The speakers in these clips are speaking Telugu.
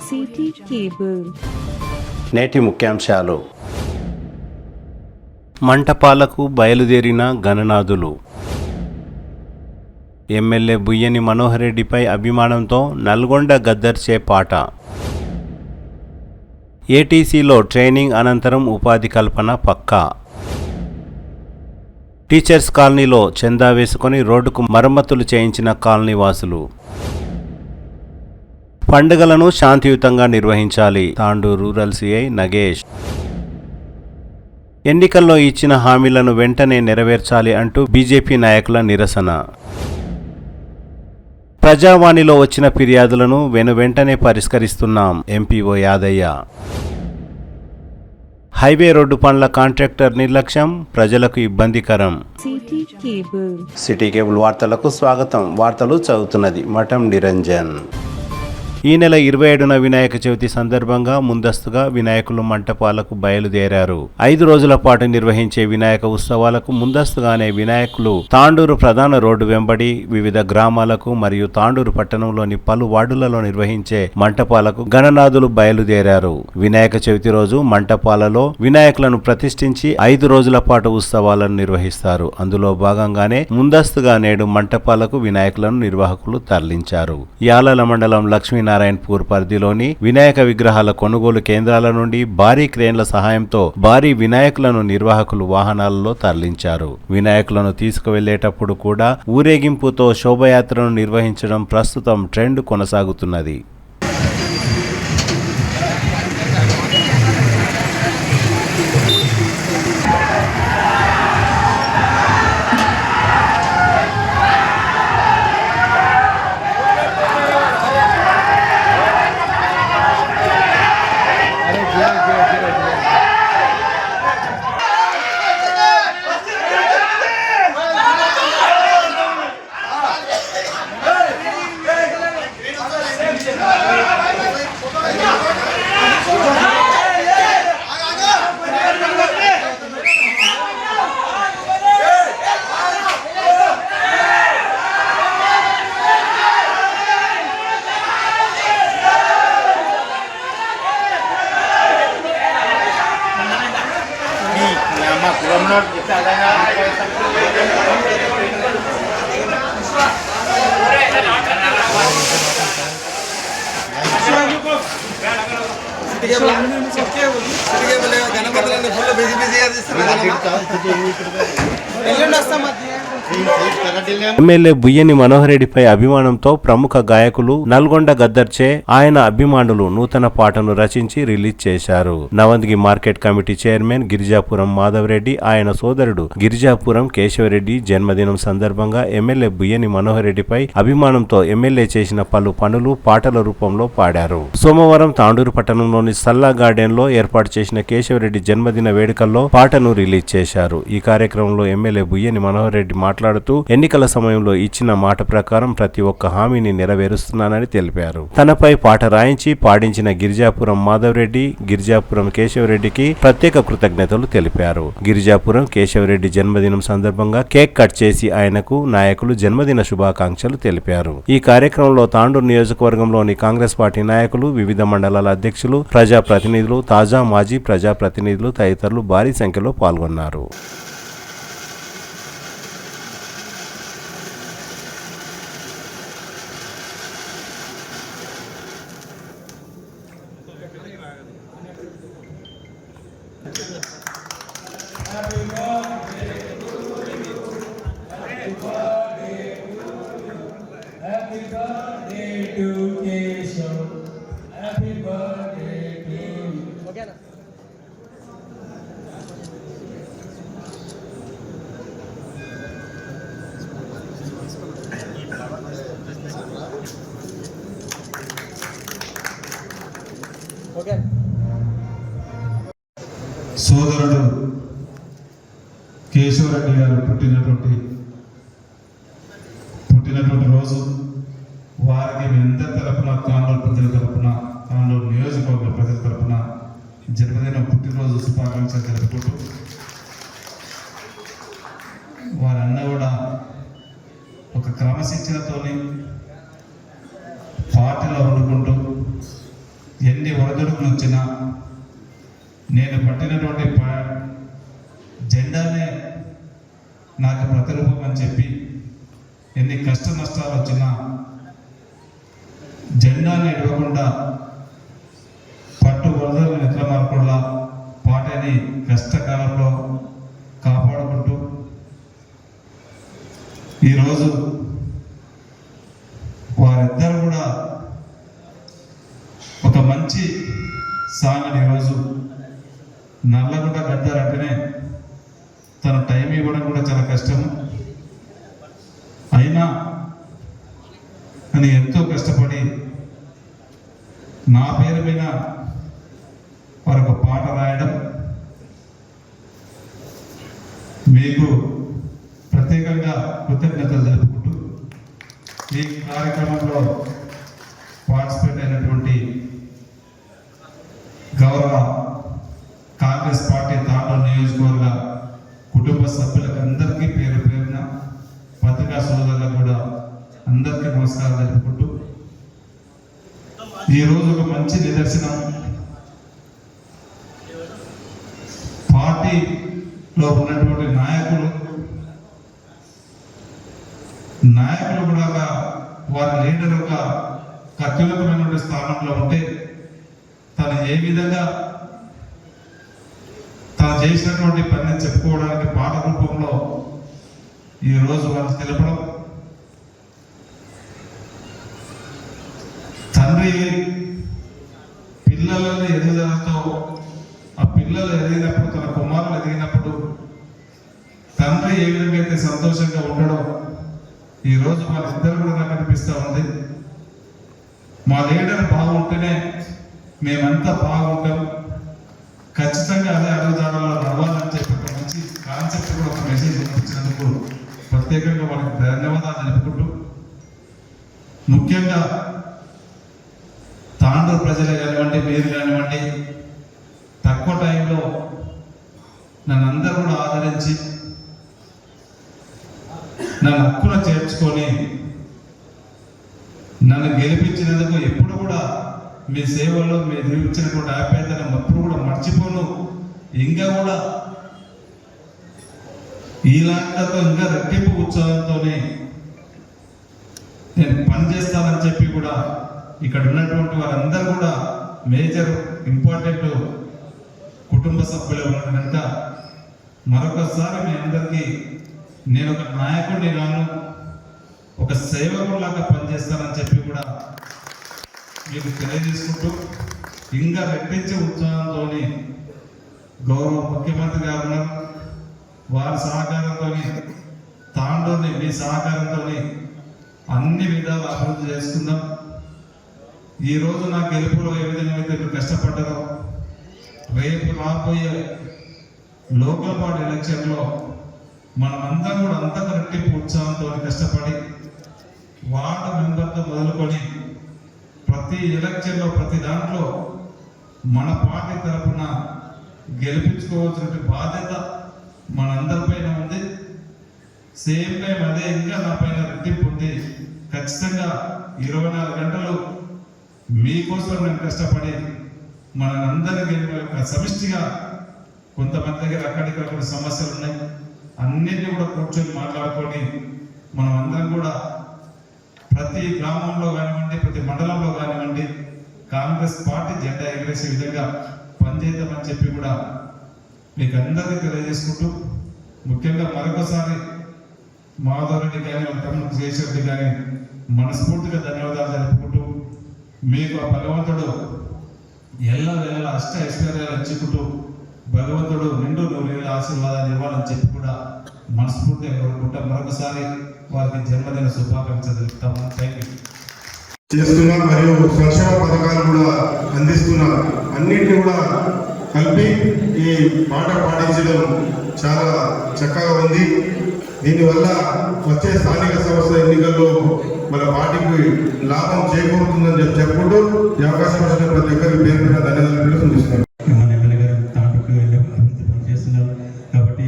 City cable. నేటి ముఖ్యాంశాలు. మంటపాలకు బయలుదేరిన గణనాథులు. ఎమ్మెల్యే బుయ్యని మనోహర్ రెడ్డిపై అభిమానంతో నల్గొండ గద్దర్చే పాట. ఏటీసీలో ట్రైనింగ్ అనంతరం ఉపాధి కల్పన పక్కా. టీచర్స్ కాలనీలో చందా వేసుకొని రోడ్డుకు మరమ్మతులు చేయించిన కాలనీ వాసులు. పండుగలను శాంతియుతంగా నిర్వహించాలి తాండూరు రూరల్ సిఐ నగేష్. ఎన్నికల్లో ఇచ్చిన హామీలను వెంటనే నెరవేర్చాలి అంటూ బీజేపీ నాయకుల నిరసన. ప్రజావాణిలో వచ్చిన ఫిర్యాదులను వెంటనే పరిష్కరిస్తున్నాం ఎంపీఓ యాదయ్య. హైవే రోడ్డు పనుల కాంట్రాక్టర్ నిర్లక్ష్యం ప్రజలకు ఇబ్బందికరం. సిటీ కేబుల్ వార్తలకు స్వాగతం. వార్తలు చదువుతున్నది మఠం నిరంజన్. ఈ నెల 27న వినాయక చవితి సందర్భంగా ముందస్తుగా వినాయకులు మంటపాలకు బయలుదేరారు. 5 రోజుల పాటు నిర్వహించే వినాయక ఉత్సవాలకు ముందస్తుగానే వినాయకులు తాండూరు ప్రధాన రోడ్డు వెంబడి వివిధ గ్రామాలకు మరియు తాండూరు పట్టణంలోని పలు వార్డులలో నిర్వహించే మంటపాలకు గణనాథులు బయలుదేరారు. వినాయక చవితి రోజు మంటపాలలో వినాయకులను ప్రతిష్ఠించి 5 రోజుల పాటు ఉత్సవాలను నిర్వహిస్తారు. అందులో భాగంగానే ముందస్తుగా నేడు మంటపాలకు వినాయకులను నిర్వాహకులు తరలించారు. యాలల మండలం లక్ష్మీనారాయణపూర్ పరిధిలోని వినాయక విగ్రహాల కొనుగోలు కేంద్రాల నుండి భారీ క్రేన్ల సహాయంతో భారీ వినాయకులను నిర్వాహకులు వాహనాలలో తరలించారు. వినాయకులను తీసుకువెళ్లేటప్పుడు కూడా ఊరేగింపుతో శోభయాత్రను నిర్వహించడం ప్రస్తుతం ట్రెండ్ కొనసాగుతున్నది. ఎమ్మెల్యే బుయ్యని మనోహర్ రెడ్డిపై అభిమానంతో ప్రముఖ గాయకులు నల్గొండ గద్దర్చే ఆయన అభిమానులు నూతన పాటను రచించి రిలీజ్ చేశారు. Navandgi market committee chairman Girijapuram Madhav Reddy ఆయన సోదరుడు గిరిజాపురం కేశవరెడ్డి జన్మదినం సందర్భంగా ఎమ్మెల్యే బుయ్యని మనోహర్ రెడ్డిపై అభిమానంతో ఎమ్మెల్యే చేసిన పలు పనులు పాటల రూపంలో పాడారు. సోమవారం తాండూరు పట్టణంలోని సల్లా గార్డెన్ లో ఏర్పాటు చేసిన కేశవరెడ్డి జన్మదిన వేడుకల్లో పాటను రిలీజ్ చేశారు. ఈ కార్యక్రమంలో ఎమ్మెల్యే బుయ్యని మనోహర్ రెడ్డి మాట్లాడుతూ ఎన్నికల సమయంలో ఇచ్చిన మాట ప్రకారం ప్రతి ఒక్క హామీని నెరవేరుస్తున్నానని తెలిపారు. తనపై పాట రాయించి పాడించిన గిరిజాపురం మాధవ్ రెడ్డి, గిరిజాపురం కేశవరెడ్డికి ప్రత్యేక కృతజ్ఞతలు తెలిపారు. గిరిజాపురం కేశవరెడ్డి జన్మదినం సందర్భంగా కేక్ కట్ చేసి ఆయనకు నాయకులు జన్మదిన శుభాకాంక్షలు తెలిపారు. ఈ కార్యక్రమంలో తాండూరు నియోజకవర్గంలోని కాంగ్రెస్ పార్టీ నాయకులు, వివిధ మండలాల అధ్యక్షులు, ప్రజాప్రతినిధులు, తాజా మాజీ ప్రజాప్రతినిధులు తదితరులు భారీ సంఖ్యలో పాల్గొన్నారు. సోదరుడు కేశవరెడ్డి గారు పుట్టినటువంటి రోజు వారికి మీ అందరి తరపున, తాండూరు ప్రజల తరపున, తాండూరు నియోజకవర్గ ప్రజల తరపున జన్మదిన పుట్టినరోజు శుభాకాంక్షలు తెలుపుకుంటూ, వారన్న కూడా ఒక క్రమశిక్షణతోని పార్టీలో వండుకుంటూ ఎన్ని ఒడిదుడుకులు వచ్చినా నేను పట్టినటువంటి జెండానే నాకు ప్రతిరూపం అని చెప్పి ఎన్ని కష్ట నష్టాలు వచ్చినా జెండాని ఇవ్వకుండా పట్టు వరదలు నిద్ర మార్పుల్లా పాటని కష్టకాలంలో కాపాడుకుంటూ ఈరోజు వారిద్దరు కూడా ఒక మంచి సాంగ్ని ఈరోజు నల్లగుంట గద్దర్ అంటేనే తన టైం ఇవ్వడం కూడా చాలా కష్టము, అయినా అని ఎంతో కష్టపడి నా పేరు మీద వారు ఒక పాట రాయడం, మీకు ప్రత్యేకంగా కృతజ్ఞతలు తెలుపుకుంటూ ఈ కార్యక్రమంలో పార్టిసిపేట్ అయినటువంటి గౌరవ కాంగ్రెస్ పార్టీ తాండూరు నియోజకవర్గ కుటుంబ సభ్యులకు అందరికీ పేరు పేరున పత్రికా సోదరులకు కూడా అందరికీ నమస్కారం తెలుపుకుంటూ ఈరోజు ఒక మంచి నిదర్శనం, పార్టీలో ఉన్నటువంటి నాయకులు కూడా వారి లీడర్ ఒక అత్యున్నతమైనటువంటి స్థానంలో ఉంటే తను ఏ విధంగా తను చేసినటువంటి పనిని చెప్పుకోవడానికి పాట రూపంలో ఈరోజు వాళ్ళు తెలపడం, తండ్రి పిల్లలను ఎదుగుదలతో ఆ పిల్లలు ఎదిగినప్పుడు తన కుమారులు ఎదిగినప్పుడు తండ్రి ఏ విధంగా అయితే సంతోషంగా ఉండడో ఈరోజు వాళ్ళిద్దరు కూడా నాకు అనిపిస్తూ ఉంది. మా లీడర్ బాగుంటేనే మేమంతా బాగుంటాం, ఖచ్చితంగా అదే అడుగుదారులో నడవాలని చెప్పి ఒక మంచి కాన్సెప్ట్ కూడా ఒక మెసేజ్ పంపించినందుకు ప్రత్యేకంగా వాళ్ళకి ధన్యవాదాలు తెలుపుకుంటూ, ముఖ్యంగా తాండూరు ప్రజలే కానివ్వండి, మీరు కానివ్వండి, తక్కువ టైంలో నన్ను అందరూ కూడా ఆదరించి నన్ను హక్కున చేర్చుకొని నన్ను గెలిపించినందుకు ఎప్పుడు కూడా మీ సేవల్లో మీరు చూపించినటువంటి ఆప్యాయతను ఎప్పుడు కూడా మర్చిపోను, ఇంకా కూడా ఈలాంటితో ఇంకా రెట్టింపు ఉత్సాహంతో నేను పనిచేస్తానని చెప్పి కూడా ఇక్కడ ఉన్నటువంటి వారందరూ కూడా మేజర్ ఇంపార్టెంట్ కుటుంబ సభ్యులు ఉన్నారు కనుక మరొకసారి మీ అందరికీ నేను ఒక నాయకుడిని గాను ఒక సేవకులాగా పనిచేస్తానని చెప్పి కూడా మీకు తెలియజేసుకుంటూ, ఇంకా రెట్టించే ఉత్సాహంతో గౌరవ ముఖ్యమంత్రి గారు ఉన్నారు, వారి సహకారంతో తాండూరుని మీ సహకారంతో అన్ని విధాలు అభివృద్ధి చేసుకుందాం. ఈరోజు నా గెలుపులో ఏ విధంగా అయితే మీరు కష్టపడ్డారో రేపు రాబోయే లోకల్ బాడీ ఎలక్షన్లో మనమందరం కూడా అంతకు రెట్టింపు ఉత్సాహంతో కష్టపడి వార్డు మెంబర్తో మొదలుకొని ప్రతి ఎలక్షన్లో ప్రతి దాంట్లో మన పార్టీ తరఫున గెలిపించుకోవాల్సిన బాధ్యత మనందరిపైన ఉంది. సేమ్ టైం అదే ఇంకా నా పైన రెట్టింపు ఉంది. ఖచ్చితంగా 24 గంటలు మీకోసం నేను కష్టపడి మనందరికీ సమిష్టిగా, కొంతమంది దగ్గర అక్కడికక్కడ సమస్యలు ఉన్నాయి, అన్నింటినీ కూడా కూర్చొని మాట్లాడుకొని మనం అందరం కూడా ప్రతి గ్రామంలో కానివ్వండి, ప్రతి మండలంలో కానివ్వండి కాంగ్రెస్ పార్టీ జెండా ఎగరేసే విధంగా పనిచేద్దామని చెప్పి కూడా మీకు అందరికీ తెలియజేసుకుంటూ, ముఖ్యంగా మరొకసారి మాధవరెడ్డి కానీ తమ్ముడు శేషరెడ్డి కానీ మనస్ఫూర్తిగా ధన్యవాదాలు జరుపుకుంటూ, మీకు ఆ భగవంతుడు ఎల్లవేళ అష్ట ఐశ్వర్యాలు ఇచ్చుకుంటూ భగవంతుడు నిండు 100 ఆశీర్వాదాలు ఇవ్వాలని చెప్పి కూడా మనస్ఫూర్తిగా కోరుకుంటా. మరొకసారి వారికి జన్మదిన శుభాకాంక్షలు తెలుపుతాము. Thank you. చేస్తున్నా మరియు సంక్షేమ పథకాలు కూడా అందిస్తున్నా, అన్నింటినీ కూడా కలిపి ఈ పాట పాటించడం చాలా చక్కగా ఉంది. దీనివల్ల వచ్చే స్థానిక సంస్థల ఎన్నికల్లో మన పార్టీకి లాభం చేకూరుతుందని చెప్పుకుంటూ ఈ అవకాశం వచ్చిన ప్రతి ఒక్కరికి పేరు మీద ధన్యవాదాలు తెలుస్తున్నాను. మన ఎమ్మెల్యే గారు తాండూరుకు వెళ్ళి అభివృద్ధి పని చేస్తున్నారు కాబట్టి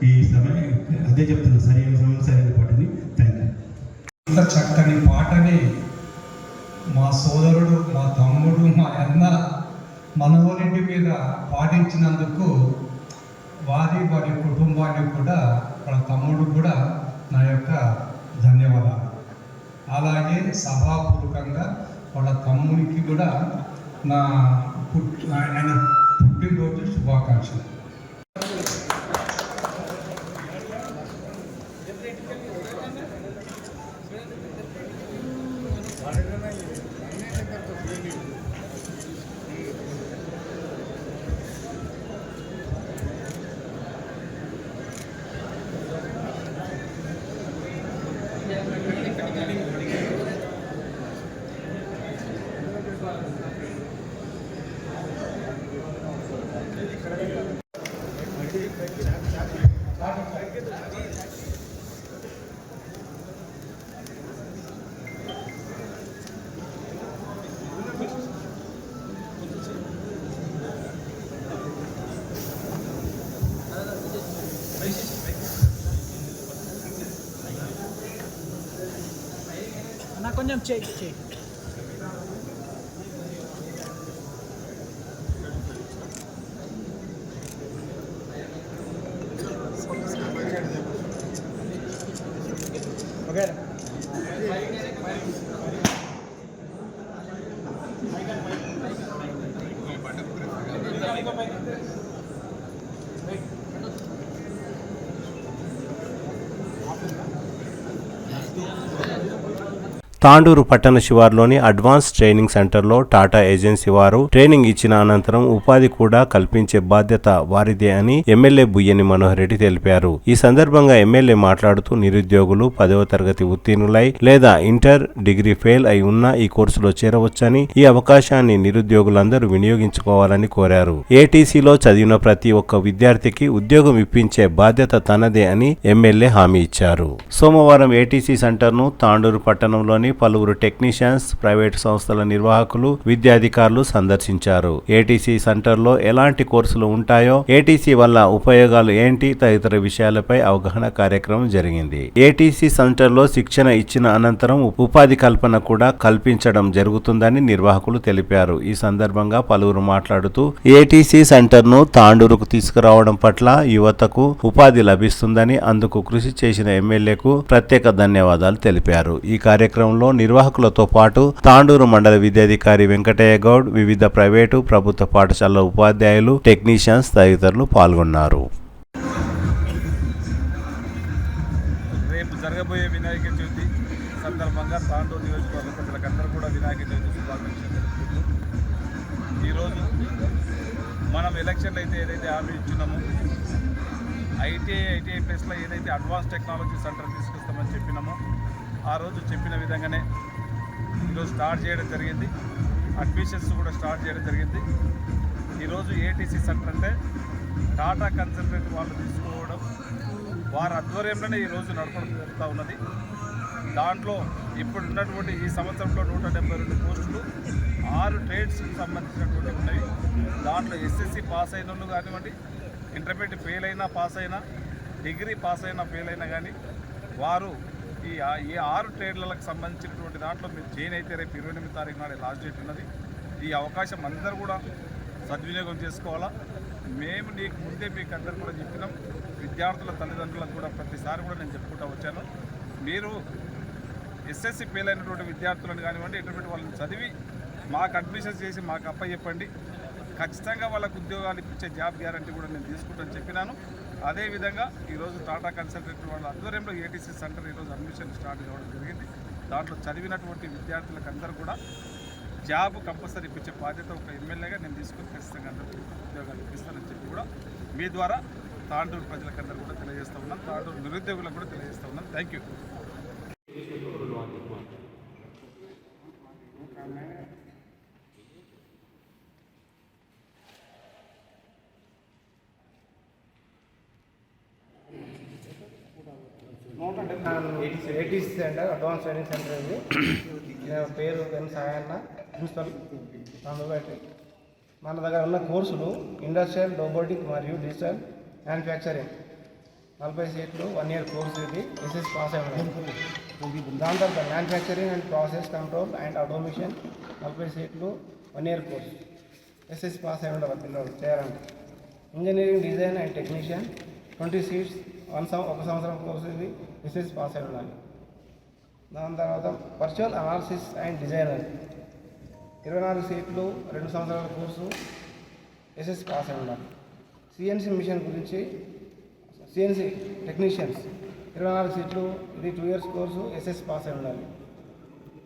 ఈ సమయం అదే చెప్తున్నా, సరైన సమయం సరైన పాటని. Thank you. ఇంత చక్కని పాటని మా సోదరుడు, మా తమ్ముడు, మా అన్న మనోరెడ్డి మీద పాటించినందుకు వారి కుటుంబానికి కూడా వాళ్ళ తమ్ముడు కూడా నా యొక్క ధన్యవాదాలు. అలాగే సభాపూర్వకంగా వాళ్ళ తమ్ముడికి కూడా ఆయన పుట్టినరోజు శుభాకాంక్షలు. కొంచెం చేయి ఓకే. తాండూరు పట్టణ శివార్లోని అడ్వాన్స్ ట్రైనింగ్ సెంటర్లో టాటా ఏజెన్సీ వారు ట్రైనింగ్ ఇచ్చిన అనంతరం ఉపాధి కూడా కల్పించే బాధ్యత వారిదే అని ఎమ్మెల్యే బుయ్యని మనోహర్ రెడ్డి తెలిపారు. ఈ సందర్భంగా ఎమ్మెల్యే మాట్లాడుతూ నిరుద్యోగులు 10వ తరగతి ఉత్తీర్ణులై లేదా ఇంటర్, డిగ్రీ ఫెయిల్ అయి ఉన్న ఈ కోర్సులో చేరవచ్చని, ఈ అవకాశాన్ని నిరుద్యోగులందరూ వినియోగించుకోవాలని కోరారు. ఏటీసీలో చదివిన ప్రతి ఒక్క విద్యార్థికి ఉద్యోగం ఇప్పించే బాధ్యత తనదే అని ఎమ్మెల్యే హామీ ఇచ్చారు. సోమవారం ఏటీసీ సెంటర్ను తాండూరు పట్టణంలోని పలువురు టెక్నీషియన్స్, ప్రైవేటు సంస్థల నిర్వాహకులు, విద్యాధికారులు సందర్శించారు. ఏటీసీ సెంటర్లో ఎలాంటి కోర్సులు ఉంటాయో, ఏటీసీ వల్ల ఉపయోగాలు ఏంటి తదితర విషయాలపై అవగాహన కార్యక్రమం జరిగింది. ఏటీసీ సెంటర్లో శిక్షణ ఇచ్చిన అనంతరం ఉపాధి కల్పన కూడా కల్పించడం జరుగుతుందని నిర్వాహకులు తెలిపారు. ఈ సందర్భంగా పలువురు మాట్లాడుతూ ఏటీసీ సెంటర్ను తాండూరుకు తీసుకురావడం పట్ల యువతకు ఉపాధి లభిస్తుందని, అందుకు కృషి చేసిన ఎమ్మెల్యేకు ప్రత్యేక ధన్యవాదాలు తెలిపారు. ఈ కార్యక్రమంలో నిర్వాహకులతో పాటు తాండూరు మండల విద్యాధికారి వెంకటయ్య గౌడ్, వివిధ ప్రైవేటు, ప్రభుత్వ పాఠశాలల ఉపాధ్యాయులు, టెక్నీషియన్స్ తదితరులు పాల్గొన్నారు. రేపు జరగబోయే వినాయక చవితి సందర్భంగా తాండూరు నియోజకవర్గ ప్రజలకందరూ కూడా వినాయక చవితి శుభాకాంక్షలు తెలుపుతూ, ఈరోజు మనం ఎలక్షన్లు అయితే ఏదైతే హామీ ఇచ్చినామో ఐటీఐ ప్లేస్లో ఏదైతే అడ్వాన్స్ టెక్నాలజీ సెంటర్ తీసుకొస్తామని చెప్పినామో ఆ రోజు చెప్పిన విధంగానే ఈరోజు స్టార్ట్ చేయడం జరిగింది. అడ్మిషన్స్ కూడా స్టార్ట్ చేయడం జరిగింది. ఈరోజు ఏటీసీ సెంటర్ అంటే టాటా కన్సల్టెంట్ వాళ్ళు తీసుకోవడం, వారి ఆధ్వర్యంలోనే ఈరోజు నడపడం జరుగుతూ ఉన్నది. దాంట్లో ఇప్పుడు ఉన్నటువంటి ఈ సంవత్సరంలో 172 పోస్టులు 6 ట్రేడ్స్కి సంబంధించినటువంటి ఉన్నాయి. దాంట్లో ఎస్ఎస్సి పాస్ అయిన వాళ్ళు కానివ్వండి, ఇంటర్మీడియట్ ఫెయిల్ అయినా పాస్ అయినా, డిగ్రీ పాస్ అయినా ఫెయిల్ అయినా కానీ వారు ఈ 6 ట్రేడ్లకు సంబంధించినటువంటి దాంట్లో మీరు జాయిన్ అయితే రేపు 28వ తారీఖు నాడు లాస్ట్ డేట్ ఉన్నది. ఈ అవకాశం అందరూ కూడా సద్వినియోగం చేసుకోవాలా. మేము నీకు ముందే మీకు అందరూ కూడా చెప్పినాం. విద్యార్థుల తల్లిదండ్రులకు కూడా ప్రతిసారి కూడా నేను చెప్పుకుంటూ వచ్చాను, మీరు ఎస్ఎస్సి ఫెయిల్ అయినటువంటి విద్యార్థులను కానివ్వండి, ఇంటర్మీడియట్ వాళ్ళని చదివి మాకు అడ్మిషన్ చేసి మాకు అప్పచెప్పండి, ఖచ్చితంగా వాళ్ళకు ఉద్యోగాలు ఇప్పించే జాబ్ గ్యారంటీ కూడా నేను తీసుకుంటానని చెప్పినాను. అదేవిధంగా ఈరోజు టాటా కన్సల్టెంట్ వాళ్ళ ఆధ్వర్యంలో ఏటీసీ సెంటర్ ఈరోజు అడ్మిషన్ స్టార్ట్ కావడం జరిగింది. దాంట్లో చదివినటువంటి విద్యార్థులకు అందరూ కూడా జాబ్ కంపల్సరీ ఇప్పించే బాధ్యత ఒక ఎమ్మెల్యేగా నేను తీసుకుని ఖచ్చితంగా అందరికీ ఉద్యోగాలు ఇప్పిస్తానని చెప్పి కూడా మీ ద్వారా తాండూరు ప్రజలకందరూ కూడా తెలియజేస్తూ ఉన్నాను. తాండూరు నిరుద్యోగులకు కూడా తెలియజేస్తూ ఉన్నాను. Thank you. ATC centre advance training centre ఇది. పేరు ఎన్ సాయన్న, ప్రిన్సిపల్ నందుబేటి. మన దగ్గర ఉన్న కోర్సులు ఇండస్ట్రియల్, రోబోటిక్ మరియు డిజిటల్ మ్యానుఫ్యాక్చరింగ్ 40 సీట్లు 1 ఇయర్ కోర్సు. ఇది ఎస్ఎస్ పాస్ అయి ఉన్నాయి. దాని తర్వాత manufacturing and process control and automation 40 సీట్లు 1 ఇయర్ కోర్సు. ఎస్ఎస్సి పాస్ అయి ఉండాలి పిల్లలు చేయాలంటే. Engineering design and technician 20 seats, ఒక సంవత్సరం కోర్సు ఇది ఎస్ఎస్సి పాస్ అయి ఉండాలి. దాని తర్వాత వర్చువల్ అనాలిసిస్ అండ్ డిజైనర్ 24 సీట్లు, 2 సంవత్సరాల కోర్సు ఎస్ఎస్సి పాస్ అయి ఉండాలి. సిఎన్సి మిషన్ గురించి సిఎన్సి టెక్నీషియన్స్ 24 సీట్లు, ఇది 2 ఇయర్స్ కోర్సు ఎస్ఎస్సి పాస్ అయి ఉండాలి.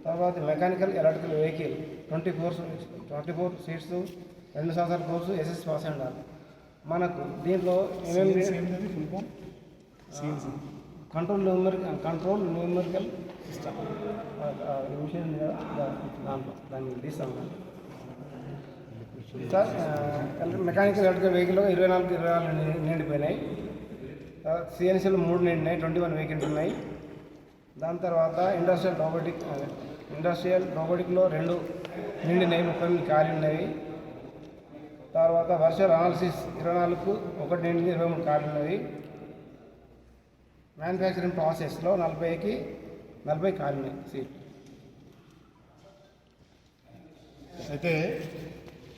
తర్వాత మెకానికల్ ఎలక్ట్రికల్ వెహికల్ 24 సీట్స్, 2 సంవత్సరాల కోర్సు ఎస్ఎస్సి పాస్ అయి ఉండాలి. మనకు దీంట్లో కంట్రోల్ న్యూమరికల్ సిస్టమ్ మిషన్ ఉంది కదా, దాంట్లో దాన్ని తీస్తాం. మెకానికల్ ఎలక్ట్రికల్ వెహికల్లో 24 నిండిపోయినాయి. సిఎన్సీలో 3 నిండినాయి, 21 వేకెంట్ ఉన్నాయి. దాని తర్వాత ఇండస్ట్రియల్ రోబోటిక్లో 2 నిండినాయి, 30 ఖాళీ ఉన్నాయి. తర్వాత వర్చువల్ అనాలిసిస్ 24కు 1 నిండింది, 23 ఖాళీ ఉన్నాయి. మ్యానుఫ్యాక్చరింగ్ ప్రాసెస్లో 40కి 40 ఖాళీ ఉన్నాయి సీట్. అయితే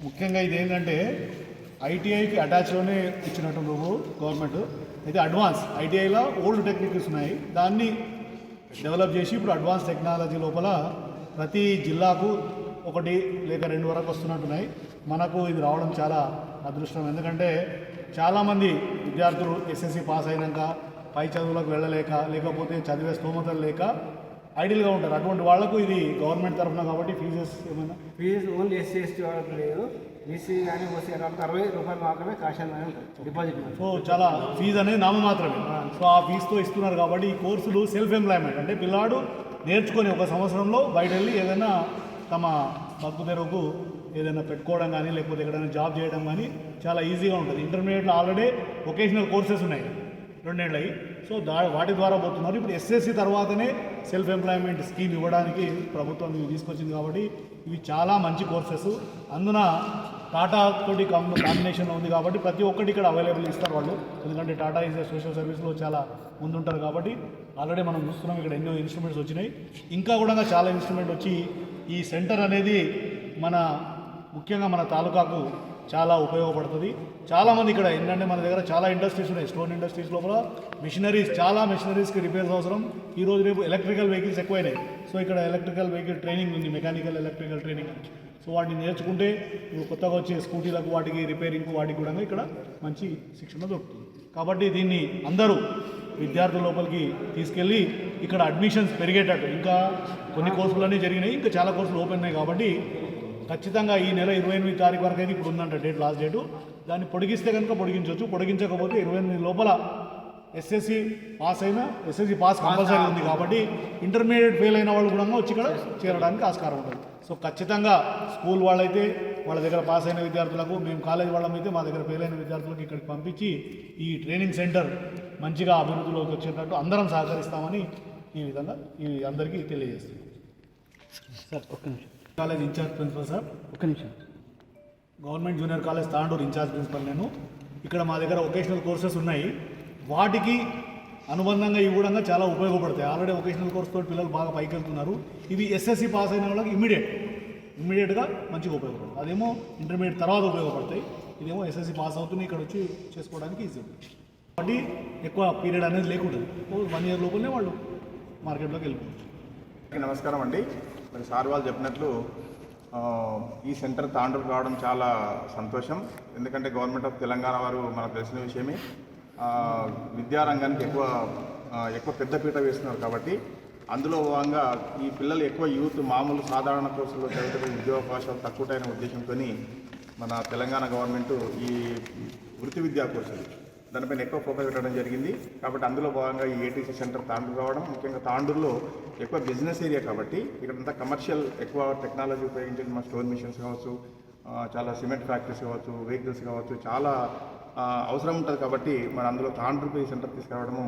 ముఖ్యంగా ఇది ఏంటంటే ఐటీఐకి అటాచ్లోనే ఇచ్చినట్టు నువ్వు గవర్నమెంట్. అయితే అడ్వాన్స్ ఐటీఐలో ఓల్డ్ టెక్నిక్స్ ఉన్నాయి, దాన్ని డెవలప్ చేసి ఇప్పుడు అడ్వాన్స్ టెక్నాలజీ లోపల ప్రతి జిల్లాకు 1 లేక 2 వరకు వస్తున్నట్టున్నాయి. మనకు ఇది రావడం చాలా అదృష్టం. ఎందుకంటే చాలామంది విద్యార్థులు ఎస్ఎస్సి పాస్ అయినాక పై చదువులకు వెళ్ళలేక, లేకపోతే చదివే స్తోమతలు లేక ఐడియల్గా ఉంటారు. అటువంటి వాళ్లకు ఇది గవర్నమెంట్ తరఫున కాబట్టి ఫీజెస్ ఏమైనా ఫీజు ఓన్లీ ఎస్సీ ఎస్టీ వాళ్ళకి లేదు, బీసీ కానీ ఓసీ వాళ్ళకి 60 రూపాయలు మాత్రమే కాషన్ డిపాజిట్. సో చాలా ఫీజు అనేది నామ మాత్రమే. సో ఆ ఫీజుతో ఇస్తున్నారు కాబట్టి ఈ కోర్సులు సెల్ఫ్ ఎంప్లాయ్మెంట్ అంటే పిల్లాడు నేర్చుకొని 1 సంవత్సరంలో బయట వెళ్ళి ఏదైనా తమ బతుకు తెరువుకు ఏదైనా పెట్టుకోవడం కానీ, లేకపోతే ఎక్కడైనా జాబ్ చేయడం కానీ చాలా ఈజీగా ఉంటుంది. ఇంటర్మీడియట్లో ఆల్రెడీ వొకేషనల్ కోర్సెస్ ఉన్నాయి 2 ఏళ్ళవి. సో వాటి ద్వారా పోతున్నారు. ఇప్పుడు ఎస్ఎస్సి తర్వాతనే సెల్ఫ్ ఎంప్లాయ్మెంట్ స్కీమ్ ఇవ్వడానికి ప్రభుత్వం ఇవి తీసుకొచ్చింది కాబట్టి ఇవి చాలా మంచి కోర్సెస్. అందున టాటా తోటి కాంబినేషన్లో ఉంది కాబట్టి ప్రతి ఒక్కటి ఇక్కడ అవైలబుల్ ఇస్తారు వాళ్ళు. ఎందుకంటే టాటా ఈజ్ సోషల్ సర్వీస్లో చాలా ముందుంటారు కాబట్టి ఆల్రెడీ మనం చూస్తున్నాం ఇక్కడ ఎన్నో ఇన్స్ట్రుమెంట్స్ వచ్చినాయి. ఇంకా కూడా చాలా ఇన్స్ట్రుమెంట్ వచ్చి ఈ సెంటర్ అనేది ముఖ్యంగా మన తాలూకాకు చాలా ఉపయోగపడుతుంది. చాలామంది ఇక్కడ ఏంటంటే మన దగ్గర చాలా ఇండస్ట్రీస్ ఉన్నాయి. స్టోన్ ఇండస్ట్రీస్ లోపల చాలా మెషినరీస్కి రిపేర్స్ అవసరం. ఈరోజు రేపు ఎలక్ట్రికల్ వెహికల్స్ ఎక్కువైనాయి. సో ఇక్కడ ఎలక్ట్రికల్ వెహికల్ ట్రైనింగ్ ఉంది, మెకానికల్ ఎలక్ట్రికల్ ట్రైనింగ్. సో వాటిని నేర్చుకుంటే కొత్తగా వచ్చే స్కూటీలకు వాటికి రిపేరింగ్ వాటికి కూడా ఇక్కడ మంచి శిక్షణ దొరుకుతుంది. కాబట్టి దీన్ని అందరూ విద్యార్థుల లోపలికి తీసుకెళ్ళి ఇక్కడ అడ్మిషన్స్ పెరిగేటట్టు, ఇంకా కొన్ని కోర్సులన్నీ జరిగినాయి, ఇంకా చాలా కోర్సులు ఓపెన్ ఉన్నాయి. కాబట్టి ఖచ్చితంగా ఈ నెల 28 తారీఖు వరకు అయితే ఇప్పుడు ఉందంట డేట్, లాస్ట్ డేటు. దాన్ని పొడిగిస్తే కనుక పొడిగించవచ్చు, పొడిగించకపోతే 28 లోపల ఎస్ఎస్సి పాస్ అయినా ఎస్ఎస్సి పాస్ కంపల్సరీ ఉంది కాబట్టి ఇంటర్మీడియట్ ఫెయిల్ అయిన వాళ్ళు కూడా వచ్చి ఇక్కడ చేరడానికి ఆస్కారం ఉంటుంది. సో ఖచ్చితంగా స్కూల్ వాళ్ళైతే వాళ్ళ దగ్గర పాస్ అయిన విద్యార్థులకు, మేము కాలేజ్ వాళ్ళమైతే మా దగ్గర ఫెయిల్ అయిన విద్యార్థులకు ఇక్కడికి పంపించి ఈ ట్రైనింగ్ సెంటర్ మంచిగా అభివృద్ధిలోకి వచ్చేటట్టు అందరం సహకరిస్తామని ఈ విధంగా అందరికీ తెలియజేస్తున్నాం. సార్ ఒక్క నిమిషం. College incharge principal sir. ఒక్క నిమిషం. Government junior college Tandur incharge principal నేను. ఇక్కడ మా దగ్గర వొకేషనల్ కోర్సెస్ ఉన్నాయి, వాటికి అనుబంధంగా ఇవి కూడా చాలా ఉపయోగపడతాయి. ఆల్రెడీ వొకేషనల్ కోర్స్ తోటి పిల్లలు బాగా పైకి వెళ్తున్నారు. ఇవి ఎస్ఎస్సి పాస్ అయిన వాళ్ళకి ఇమ్మీడియట్గా మంచిగా ఉపయోగపడుతుంది. అదేమో ఇంటర్మీడియట్ తర్వాత ఉపయోగపడతాయి, ఇదేమో ఎస్ఎస్సి పాస్ అవుతుంది ఇక్కడ వచ్చి చేసుకోవడానికి ఈజీ ఉంటుంది. కాబట్టి ఎక్కువ పీరియడ్ అనేది లేకుండా 1 ఇయర్ లోపలనే వాళ్ళు మార్కెట్లోకి వెళ్ళిపోవచ్చు. నమస్కారం అండి. మరి సార్ వాళ్ళు చెప్పినట్లు ఈ సెంటర్ తాండూరు కావడం చాలా సంతోషం. ఎందుకంటే గవర్నమెంట్ ఆఫ్ తెలంగాణ వారు మనకు తెలిసిన విషయమే విద్యారంగానికి ఎక్కువ పెద్దపీట వేస్తున్నారు. కాబట్టి అందులో భాగంగా ఈ పిల్లలు ఎక్కువ యూత్ మామూలు సాధారణ కోర్సుల్లో చదివితే ఉద్యోగావకాశాలు తక్కువైన ఉద్దేశంతో మన తెలంగాణ గవర్నమెంట్ ఈ వృత్తి విద్యా కోర్సులు దానిపైన ఎక్కువ ఫోకస్ పెట్టడం జరిగింది. కాబట్టి అందులో భాగంగా ఈ ఏటీసీ సెంటర్ తాండూరు కావడం, ముఖ్యంగా తాండూరులో ఎక్కువ బిజినెస్ ఏరియా కాబట్టి ఇక్కడంతా కమర్షియల్ ఎక్కువ టెక్నాలజీ ఉపయోగించిన మా స్టోన్ మిషన్స్ కావచ్చు, చాలా సిమెంట్ ఫ్యాక్టరీస్ కావచ్చు, వెహికల్స్ కావచ్చు, చాలా అవసరం ఉంటుంది. కాబట్టి మన అందులో తాండూరుకు ఈ సెంటర్ తీసుకురావడము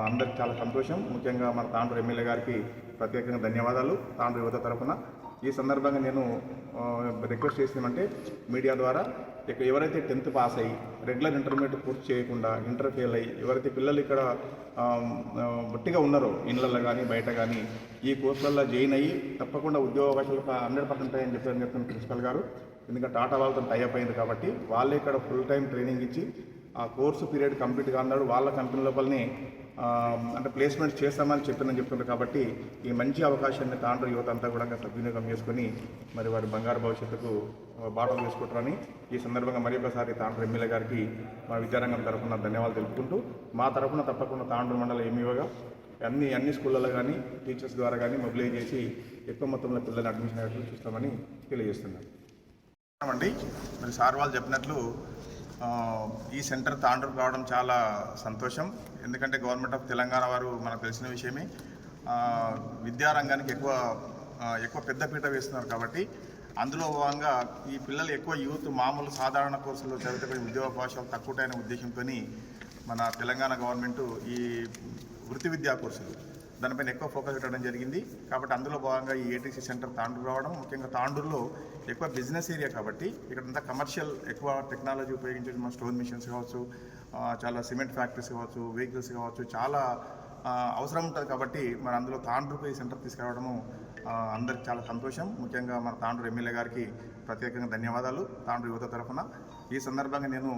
అందరికి చాలా సంతోషం. ముఖ్యంగా మన తాండూరు ఎమ్మెల్యే గారికి ప్రత్యేకంగా ధన్యవాదాలు తాండూరు యువత తరఫున. ఈ సందర్భంగా నేను రిక్వెస్ట్ చేస్తామంటే మీడియా ద్వారా ఎవరైతే 10th పాస్ అయ్యి రెగ్యులర్ ఇంటర్మీడియట్ పూర్తి చేయకుండా ఇంటర్ ఫెయిల్ అయ్యి ఎవరైతే పిల్లలు ఇక్కడ బట్టిగా ఉన్నారో ఇళ్ళల్లో కానీ బయట కానీ ఈ కోర్సులలో జాయిన్ అయ్యి తప్పకుండా ఉద్యోగ అవకాశాలు 100% ఉంటాయని చెప్పారు ప్రిన్సిపల్ గారు. ఎందుకంటే టాటా వాళ్ళతో టైఅప్ అయింది కాబట్టి వాళ్ళే ఇక్కడ ఫుల్ టైం ట్రైనింగ్ ఇచ్చి ఆ కోర్సు పీరియడ్ కంప్లీట్ కాన్నాడు వాళ్ళ కంపెనీ లోపలనే అంటే ప్లేస్మెంట్స్ చేస్తామని చెప్తున్నారు కాబట్టి ఈ మంచి అవకాశాన్ని తాండ్రు యువత అంతా కూడా సద్వినియోగం చేసుకుని మరి వారి బంగారు భవిష్యత్తుకు బాటలు వేసుకుంటారని ఈ సందర్భంగా మరి ఒకసారి తాండ్రు ఎమ్మెల్యే గారికి మా విద్యారంగం తరఫున ధన్యవాదాలు తెలుపుకుంటూ మా తరఫున తప్పకుండా తాండ్రు మండల ఎంఈఓగా అన్ని స్కూళ్ళలో కానీ టీచర్స్ ద్వారా కానీ మొబిలైజ్ చేసి ఎక్కువ మొత్తంలో పిల్లల్ని అడ్మిషన్ అయ్యేట్లు చూస్తామని తెలియజేస్తున్నాను అండి. మరి సార్ వాళ్ళు చెప్పినట్లు ఈ సెంటర్ తాండ్రు కావడం చాలా సంతోషం. ఎందుకంటే గవర్నమెంట్ ఆఫ్ తెలంగాణ వారు మనకు తెలిసిన విషయమే విద్యారంగానికి ఎక్కువ పెద్దపీట వేస్తున్నారు కాబట్టి అందులో భాగంగా ఈ పిల్లలు ఎక్కువ యూత్ మామూలు సాధారణ కోర్సుల్లో చదివితే ఉద్యోగావకాశాలు తక్కువటైన ఉద్దేశంతో మన తెలంగాణ గవర్నమెంట్ ఈ వృత్తి విద్యా కోర్సులు దానిపైన ఎక్కువ ఫోకస్ పెట్టడం జరిగింది. కాబట్టి అందులో భాగంగా ఈ ఏటీసీ సెంటర్ తాండూరు రావడం, ముఖ్యంగా తాండూరులో ఎక్కువ బిజినెస్ ఏరియా కాబట్టి ఇక్కడంతా కమర్షియల్ ఎక్కువ టెక్నాలజీ ఉపయోగించే మన స్టోన్ మిషన్స్ కావచ్చు, చాలా సిమెంట్ ఫ్యాక్టరీస్ కావచ్చు, వెహికల్స్ కావచ్చు, చాలా అవసరం ఉంటుంది కాబట్టి మరి అందులో తాండూరుకు ఈ సెంటర్ తీసుకురావడము అందరికి చాలా సంతోషం. ముఖ్యంగా మన తాండూరు ఎమ్మెల్యే గారికి ప్రత్యేకంగా ధన్యవాదాలు తాండూరు యువత తరఫున. ఈ సందర్భంగా నేను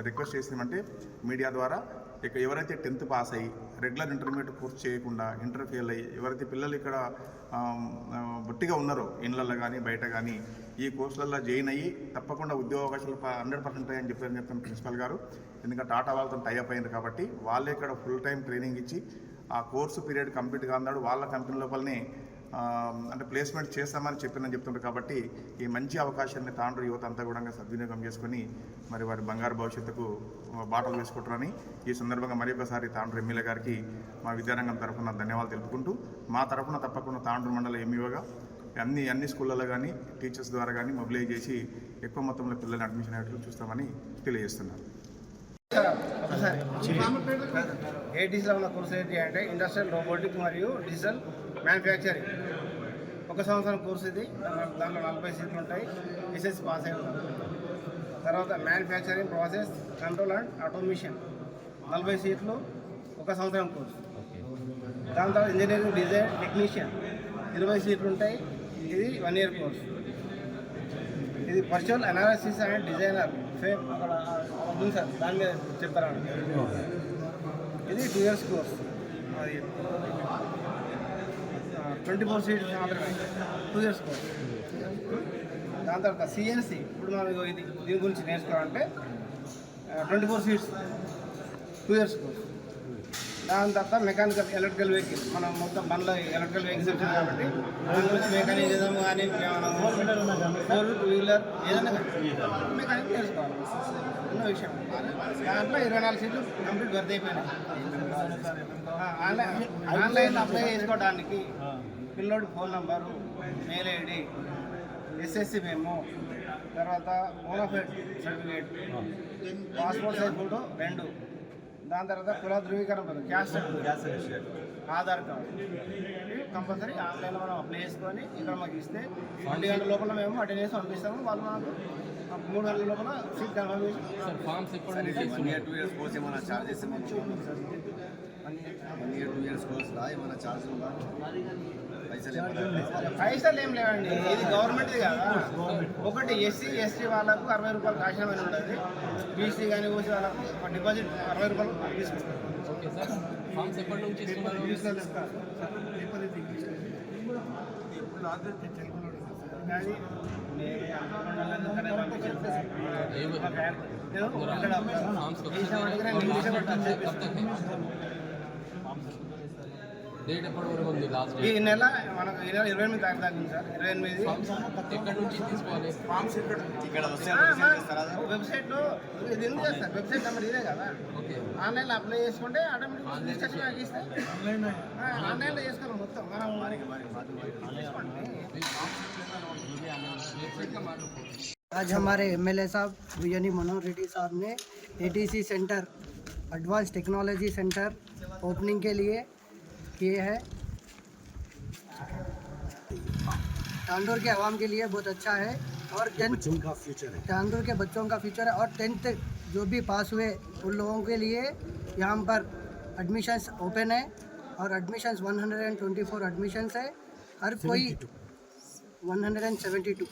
రిక్వెస్ట్ చేసినామంటే మీడియా ద్వారా ఇక ఎవరైతే 10th పాస్ అయ్యి రెగ్యులర్ ఇంటర్మీడియట్ పూర్తి చేయకుండా ఇంటర్ ఫెయిల్ అయ్యి ఎవరైతే పిల్లలు ఇక్కడ బొట్టిగా ఉన్నారో ఇళ్ళల్లో కానీ బయట కానీ ఈ కోర్సులలో జాయిన్ అయ్యి తప్పకుండా ఉద్యోగ అవకాశాలు 100% ఉంటాయని చెప్పాను ప్రిన్సిపల్ గారు. ఎందుకంటే టాటా వాళ్ళతో టైఅప్ అయింది కాబట్టి వాళ్ళే ఇక్కడ ఫుల్ టైం ట్రైనింగ్ ఇచ్చి ఆ కోర్సు పీరియడ్ కంప్లీట్ కాన్నాడు వాళ్ళ కంపెనీ లోపలనే అంటే ప్లేస్మెంట్ చేస్తామని చెప్తున్నారు కాబట్టి ఈ మంచి అవకాశాన్ని తాండ్రు యువత అంతా కూడా సద్వినియోగం చేసుకుని మరి వారి బంగారు భవిష్యత్తుకు బాటలు వేసుకుంటారని ఈ సందర్భంగా మరి ఒకసారి తాండ్రు ఎమ్మెల్యే గారికి మా విద్యారంగం తరఫున ధన్యవాదాలు తెలుపుకుంటూ మా తరఫున తప్పకుండా తాండ్రు మండల ఎంఈఓగా అన్ని స్కూళ్ళలో కానీ టీచర్స్ ద్వారా కానీ మొబిలైజ్ చేసి ఎక్కువ మొత్తంలో పిల్లల్ని అడ్మిషన్ అయ్యేట్లు చూస్తామని తెలియజేస్తున్నారు. ఏటీసీలో ఉన్న కోర్సు ఏంటి అంటే ఇండస్ట్రియల్ రోబోటిక్ మరియు డిజిటల్ మ్యానుఫ్యాక్చరింగ్. 1 సంవత్సరం కోర్సు ఇది. దాంట్లో 40 సీట్లు ఉంటాయి. ఎస్ఎస్సి పాస్ అయి ఉంటారు. తర్వాత manufacturing process control and automation 40 సీట్లు 1 సంవత్సరం కోర్సు. దాని తర్వాత ఇంజనీరింగ్ డిజైన్ టెక్నీషియన్ 20 సీట్లు ఉంటాయి. ఇది 1 ఇయర్ కోర్సు. ఇది virtual analysis and designer fame అక్కడ ఉంది సార్, దాని మీద చెప్తారండి. ఇది 2 ఇయర్స్ కోర్స్. అది 24 సీట్స్ మాత్రమే 2 ఇయర్స్ కోర్స్. దాని తర్వాత సిఎన్సి ఇప్పుడు మనం దీని గురించి నేర్చుకోవాలంటే 24 సీట్స్ 2 ఇయర్స్ కోర్స్. దాని తర్వాత మెకానికల్ ఎలక్ట్రికల్ వెహికల్ మనం మొత్తం బండ్లో ఎలక్ట్రికల్ వెహికల్స్ వచ్చింది కాబట్టి దాని గురించి మెకానిజం కానీ 4 వీలర్ ఏదైనా మెకానిక్ నేర్చుకోవాలి. ఉన్న విషయం దాంట్లో 24 సీట్లు కంప్లీట్ భర్తీ అయిపోయినాయి. ఆన్లైన్ అప్లై చేసుకోవడానికి పిల్లోడి phone number, mail ID, SSC memo, తర్వాత bonafide certificate, passport size photo 2, దాని తర్వాత కుల ధృవీకరణ పత్రం, caste certificate, Aadhaar card compulsory ఆన్లైన్లో మనం అప్లై చేసుకొని ఇక్కడ మాకు ఇస్తే 2 గంటల లోపల మేము అటెండ్ చేసి పంపిస్తాము. వాళ్ళు మాకు 3 గంటల లోపల సీట్ కన్ఫర్మ్ చేసి 1 year 2 years కోర్స్ ఏమైనా ఛార్జెస్ ఏమైనా ఛార్జ్ ఉందా? పైసలు ఏం లేవండి, ఇది గవర్నమెంట్ది కదా. ఒకటి ఎస్సీ ఎస్టీ వాళ్ళకు 60 రూపాయలు కాషాయం ఉంటుంది. బీసీ కానీ ఓసీ వాళ్ళకు డిపాజిట్ 60 రూపాయలు తీసుకుంటారు. డేట్ ఎప్పటి వరకు ఉంది? లాస్ట్ ఈ నెల మనకు ఈ నెల 28 తారీఖు దాకా ఉంది సార్. 28 ఎక్కడి నుంచి తీసుకోవాలి? ఇక్కడ వెబ్సైట్లో ఇది ఉంది కదా సార్, వెబ్సైట్ నెంబర్ ఇదే కదా. ఆన్లైన్లో అప్లై చేసుకుంటే ఆటోమేటిక్ రిజిస్ట్రేషన్ నాకు ఇస్తే ఆన్లైన్లో చేసుకోవాలి మొత్తం. మనం आज हमारे एमएलए साहब भुजनी मनोहर रेड्डी साहब ने ATC centre advance technology centre opening के लिए किए हैं. तांडूर के आवाम के लिए बहुत अच्छा है और बच्चों का फ्यूचर है. तांडूर के बच्चों का फ्यूचर है और 10th जो भी पास हुए उन लोगों के लिए यहाँ पर एडमिशन्स ओपन है और एडमिशन्स 124 एडमिशन्स है. हर कोई 172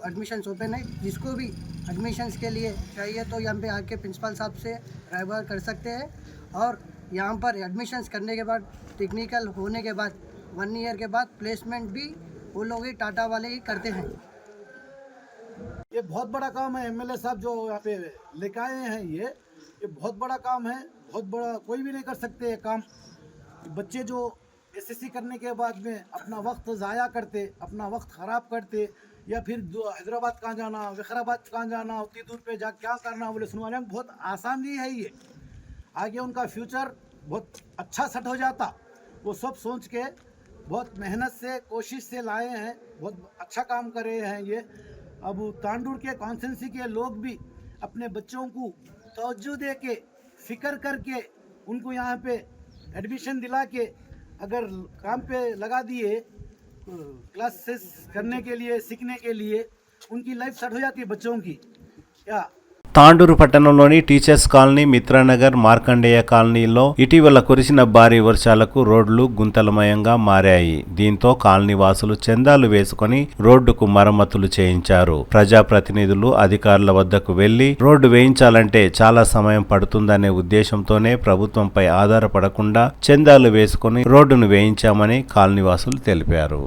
एडमिशन्स ओपन है। जिसको भी एडमिशन्स के लिए चाहिए तो यहाँ पे आके प्रिंसिपल साहब से रायबार कर सकते हैं। और यहाँ पर एडमिशन्स करने के बाद टेक्निकल होने के बाद 1 ईयर के बाद प्लेसमेंट भी वो लोग ही टाटा वाले ही करते हैं। ये बहुत बड़ा काम है एमएलए साहब जो यहाँ पे लेके आए हैं। ये बहुत बड़ा काम है, बहुत बड़ा, कोई भी नहीं कर सकते ये काम। बच्चे जो एसएससी करने के बाद में अपना वक्त ज़ाया करते, अपना वक्त ख़राब करते, या फिर हैदराबाद कहाँ जाना, विकाराबाद कहाँ जाना, उतनी दूर पे जा क्या करना, बोले सुनवाने में बहुत आसान ही है। ये आगे उनका फ्यूचर बहुत अच्छा सेट हो जाता। वो सब सोच के बहुत मेहनत से कोशिश से लाए हैं, बहुत अच्छा काम कर रहे हैं ये। अब तांडूर के कॉन्स्टिट्यूंसी के लोग भी अपने बच्चों को तवज्जो दे के फिक्र करके उनको यहाँ पे एडमिशन दिला के अगर काम पे लगा दिए क्लासेस करने के लिए, सीखने के लिए, उनकी लाइफ सेट हो जाती है बच्चों की। क्या తాండూరు పట్టణంలోని టీచర్స్ కాలనీ, మిత్రానగర్, మార్కండేయ కాలనీలో ఇటీవల కురిసిన భారీ వర్షాలకు రోడ్లు గుంతలమయంగా మారాయి. దీంతో కాలనీ వాసులు చందాలు వేసుకుని రోడ్డుకు మరమ్మతులు చేయించారు. ప్రజాప్రతినిధులు అధికారుల వద్దకు వెళ్లి రోడ్డు వేయించాలంటే చాలా సమయం పడుతుందనే ఉద్దేశంతోనే ప్రభుత్వంపై ఆధారపడకుండా చందాలు వేసుకుని రోడ్డును వేయించామని కాలనీ వాసులు తెలిపారు.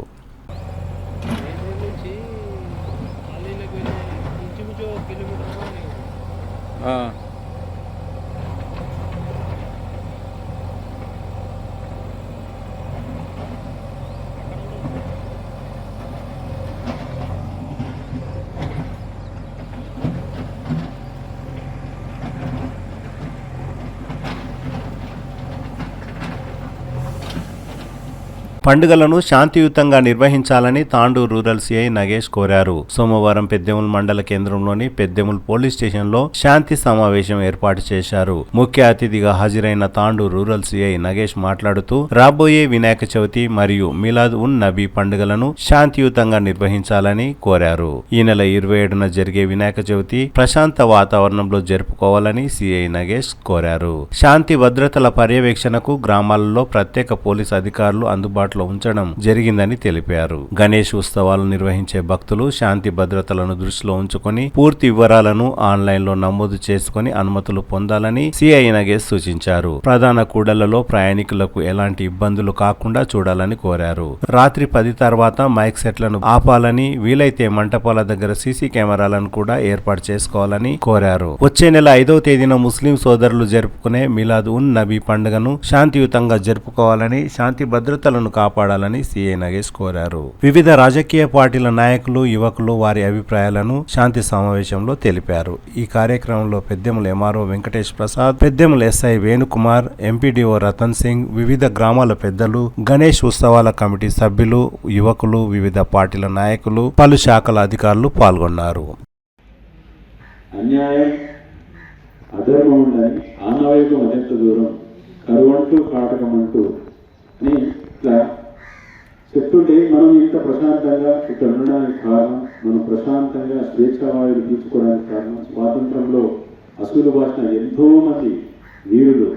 పండుగలను శాంతియుతంగా నిర్వహించాలని తాండూరు రూరల్ సిఐ నగేష్ కోరారు. సోమవారం పెద్దెముల్ మండల కేంద్రంలోని పెద్దెముల్ పోలీస్ స్టేషన్లో శాంతి సమావేశం ఏర్పాటు చేశారు. ముఖ్య అతిథిగా హాజరైన తాండూరు రూరల్ సిఐ నగేష్ మాట్లాడుతూ రాబోయే వినాయక చవితి మరియు మిలాద్ ఉన్ నబీ పండుగలను శాంతియుతంగా నిర్వహించాలని కోరారు. ఈ నెల 27న జరిగే వినాయక చవితి ప్రశాంత వాతావరణంలో జరుపుకోవాలని సిఐ నగేష్ కోరారు. శాంతి భద్రతల పర్యవేక్షణకు గ్రామాలలో ప్రత్యేక పోలీస్ అధికారులు అందుబాటులో ఉంచడం జరిగిందని తెలిపారు. గణేష్ ఉత్సవాలు నిర్వహించే భక్తులు శాంతి భద్రతలను దృష్టిలో ఉంచుకొని పూర్తి వివరాలను ఆన్లైన్లో నమోదు చేసుకుని అనుమతులు పొందాలని సిఐ నగేష్ సూచించారు. ప్రధాన కూడళ్లలో ప్రయాణికులకు ఎలాంటి ఇబ్బందులు కాకుండా చూడాలని కోరారు. రాత్రి 10 తర్వాత మైక్ సెట్లను ఆపాలని, వీలైతే మంటపాల దగ్గర సీసీ కెమెరాలను కూడా ఏర్పాటు చేసుకోవాలని కోరారు. వచ్చే నెల 5వ తేదీన ముస్లిం సోదరులు జరుపుకునే మిలాద్ ఉన్ నబీ పండుగను శాంతియుతంగా జరుపుకోవాలని, శాంతి భద్రతలను కాపాడాలని సిఐ నగేష్ కోరారు. వివిధ రాజకీయ పార్టీల నాయకులు, యువకులు వారి అభిప్రాయాలను శాంతి సమావేశంలో తెలిపారు. ఈ కార్యక్రమంలో Peddemula MRO Venkatesh Prasad, Peddemula SI Venukumar, MPDO Ratan Singh, వివిధ గ్రామాల పెద్దలు, గణేష్ ఉత్సవాల కమిటీ సభ్యులు, యువకులు, వివిధ పార్టీల నాయకులు, పలు శాఖల అధికారులు పాల్గొన్నారు. అన్యాయం, అధర్మం ఉందని ఆనవాయికం అత్యంత దూరం, కరువంటూ కాటకమంటూ అని ఇట్లా చెప్తుంటే మనం ఇంత ప్రశాంతంగా ఇక్కడ ఉండడానికి కారణం, మనం ప్రశాంతంగా స్వేచ్ఛావాయులు తీసుకోవడానికి కారణం, స్వాతంత్రంలో అసూలు భాషణ ఎంతో మంది వీరులు,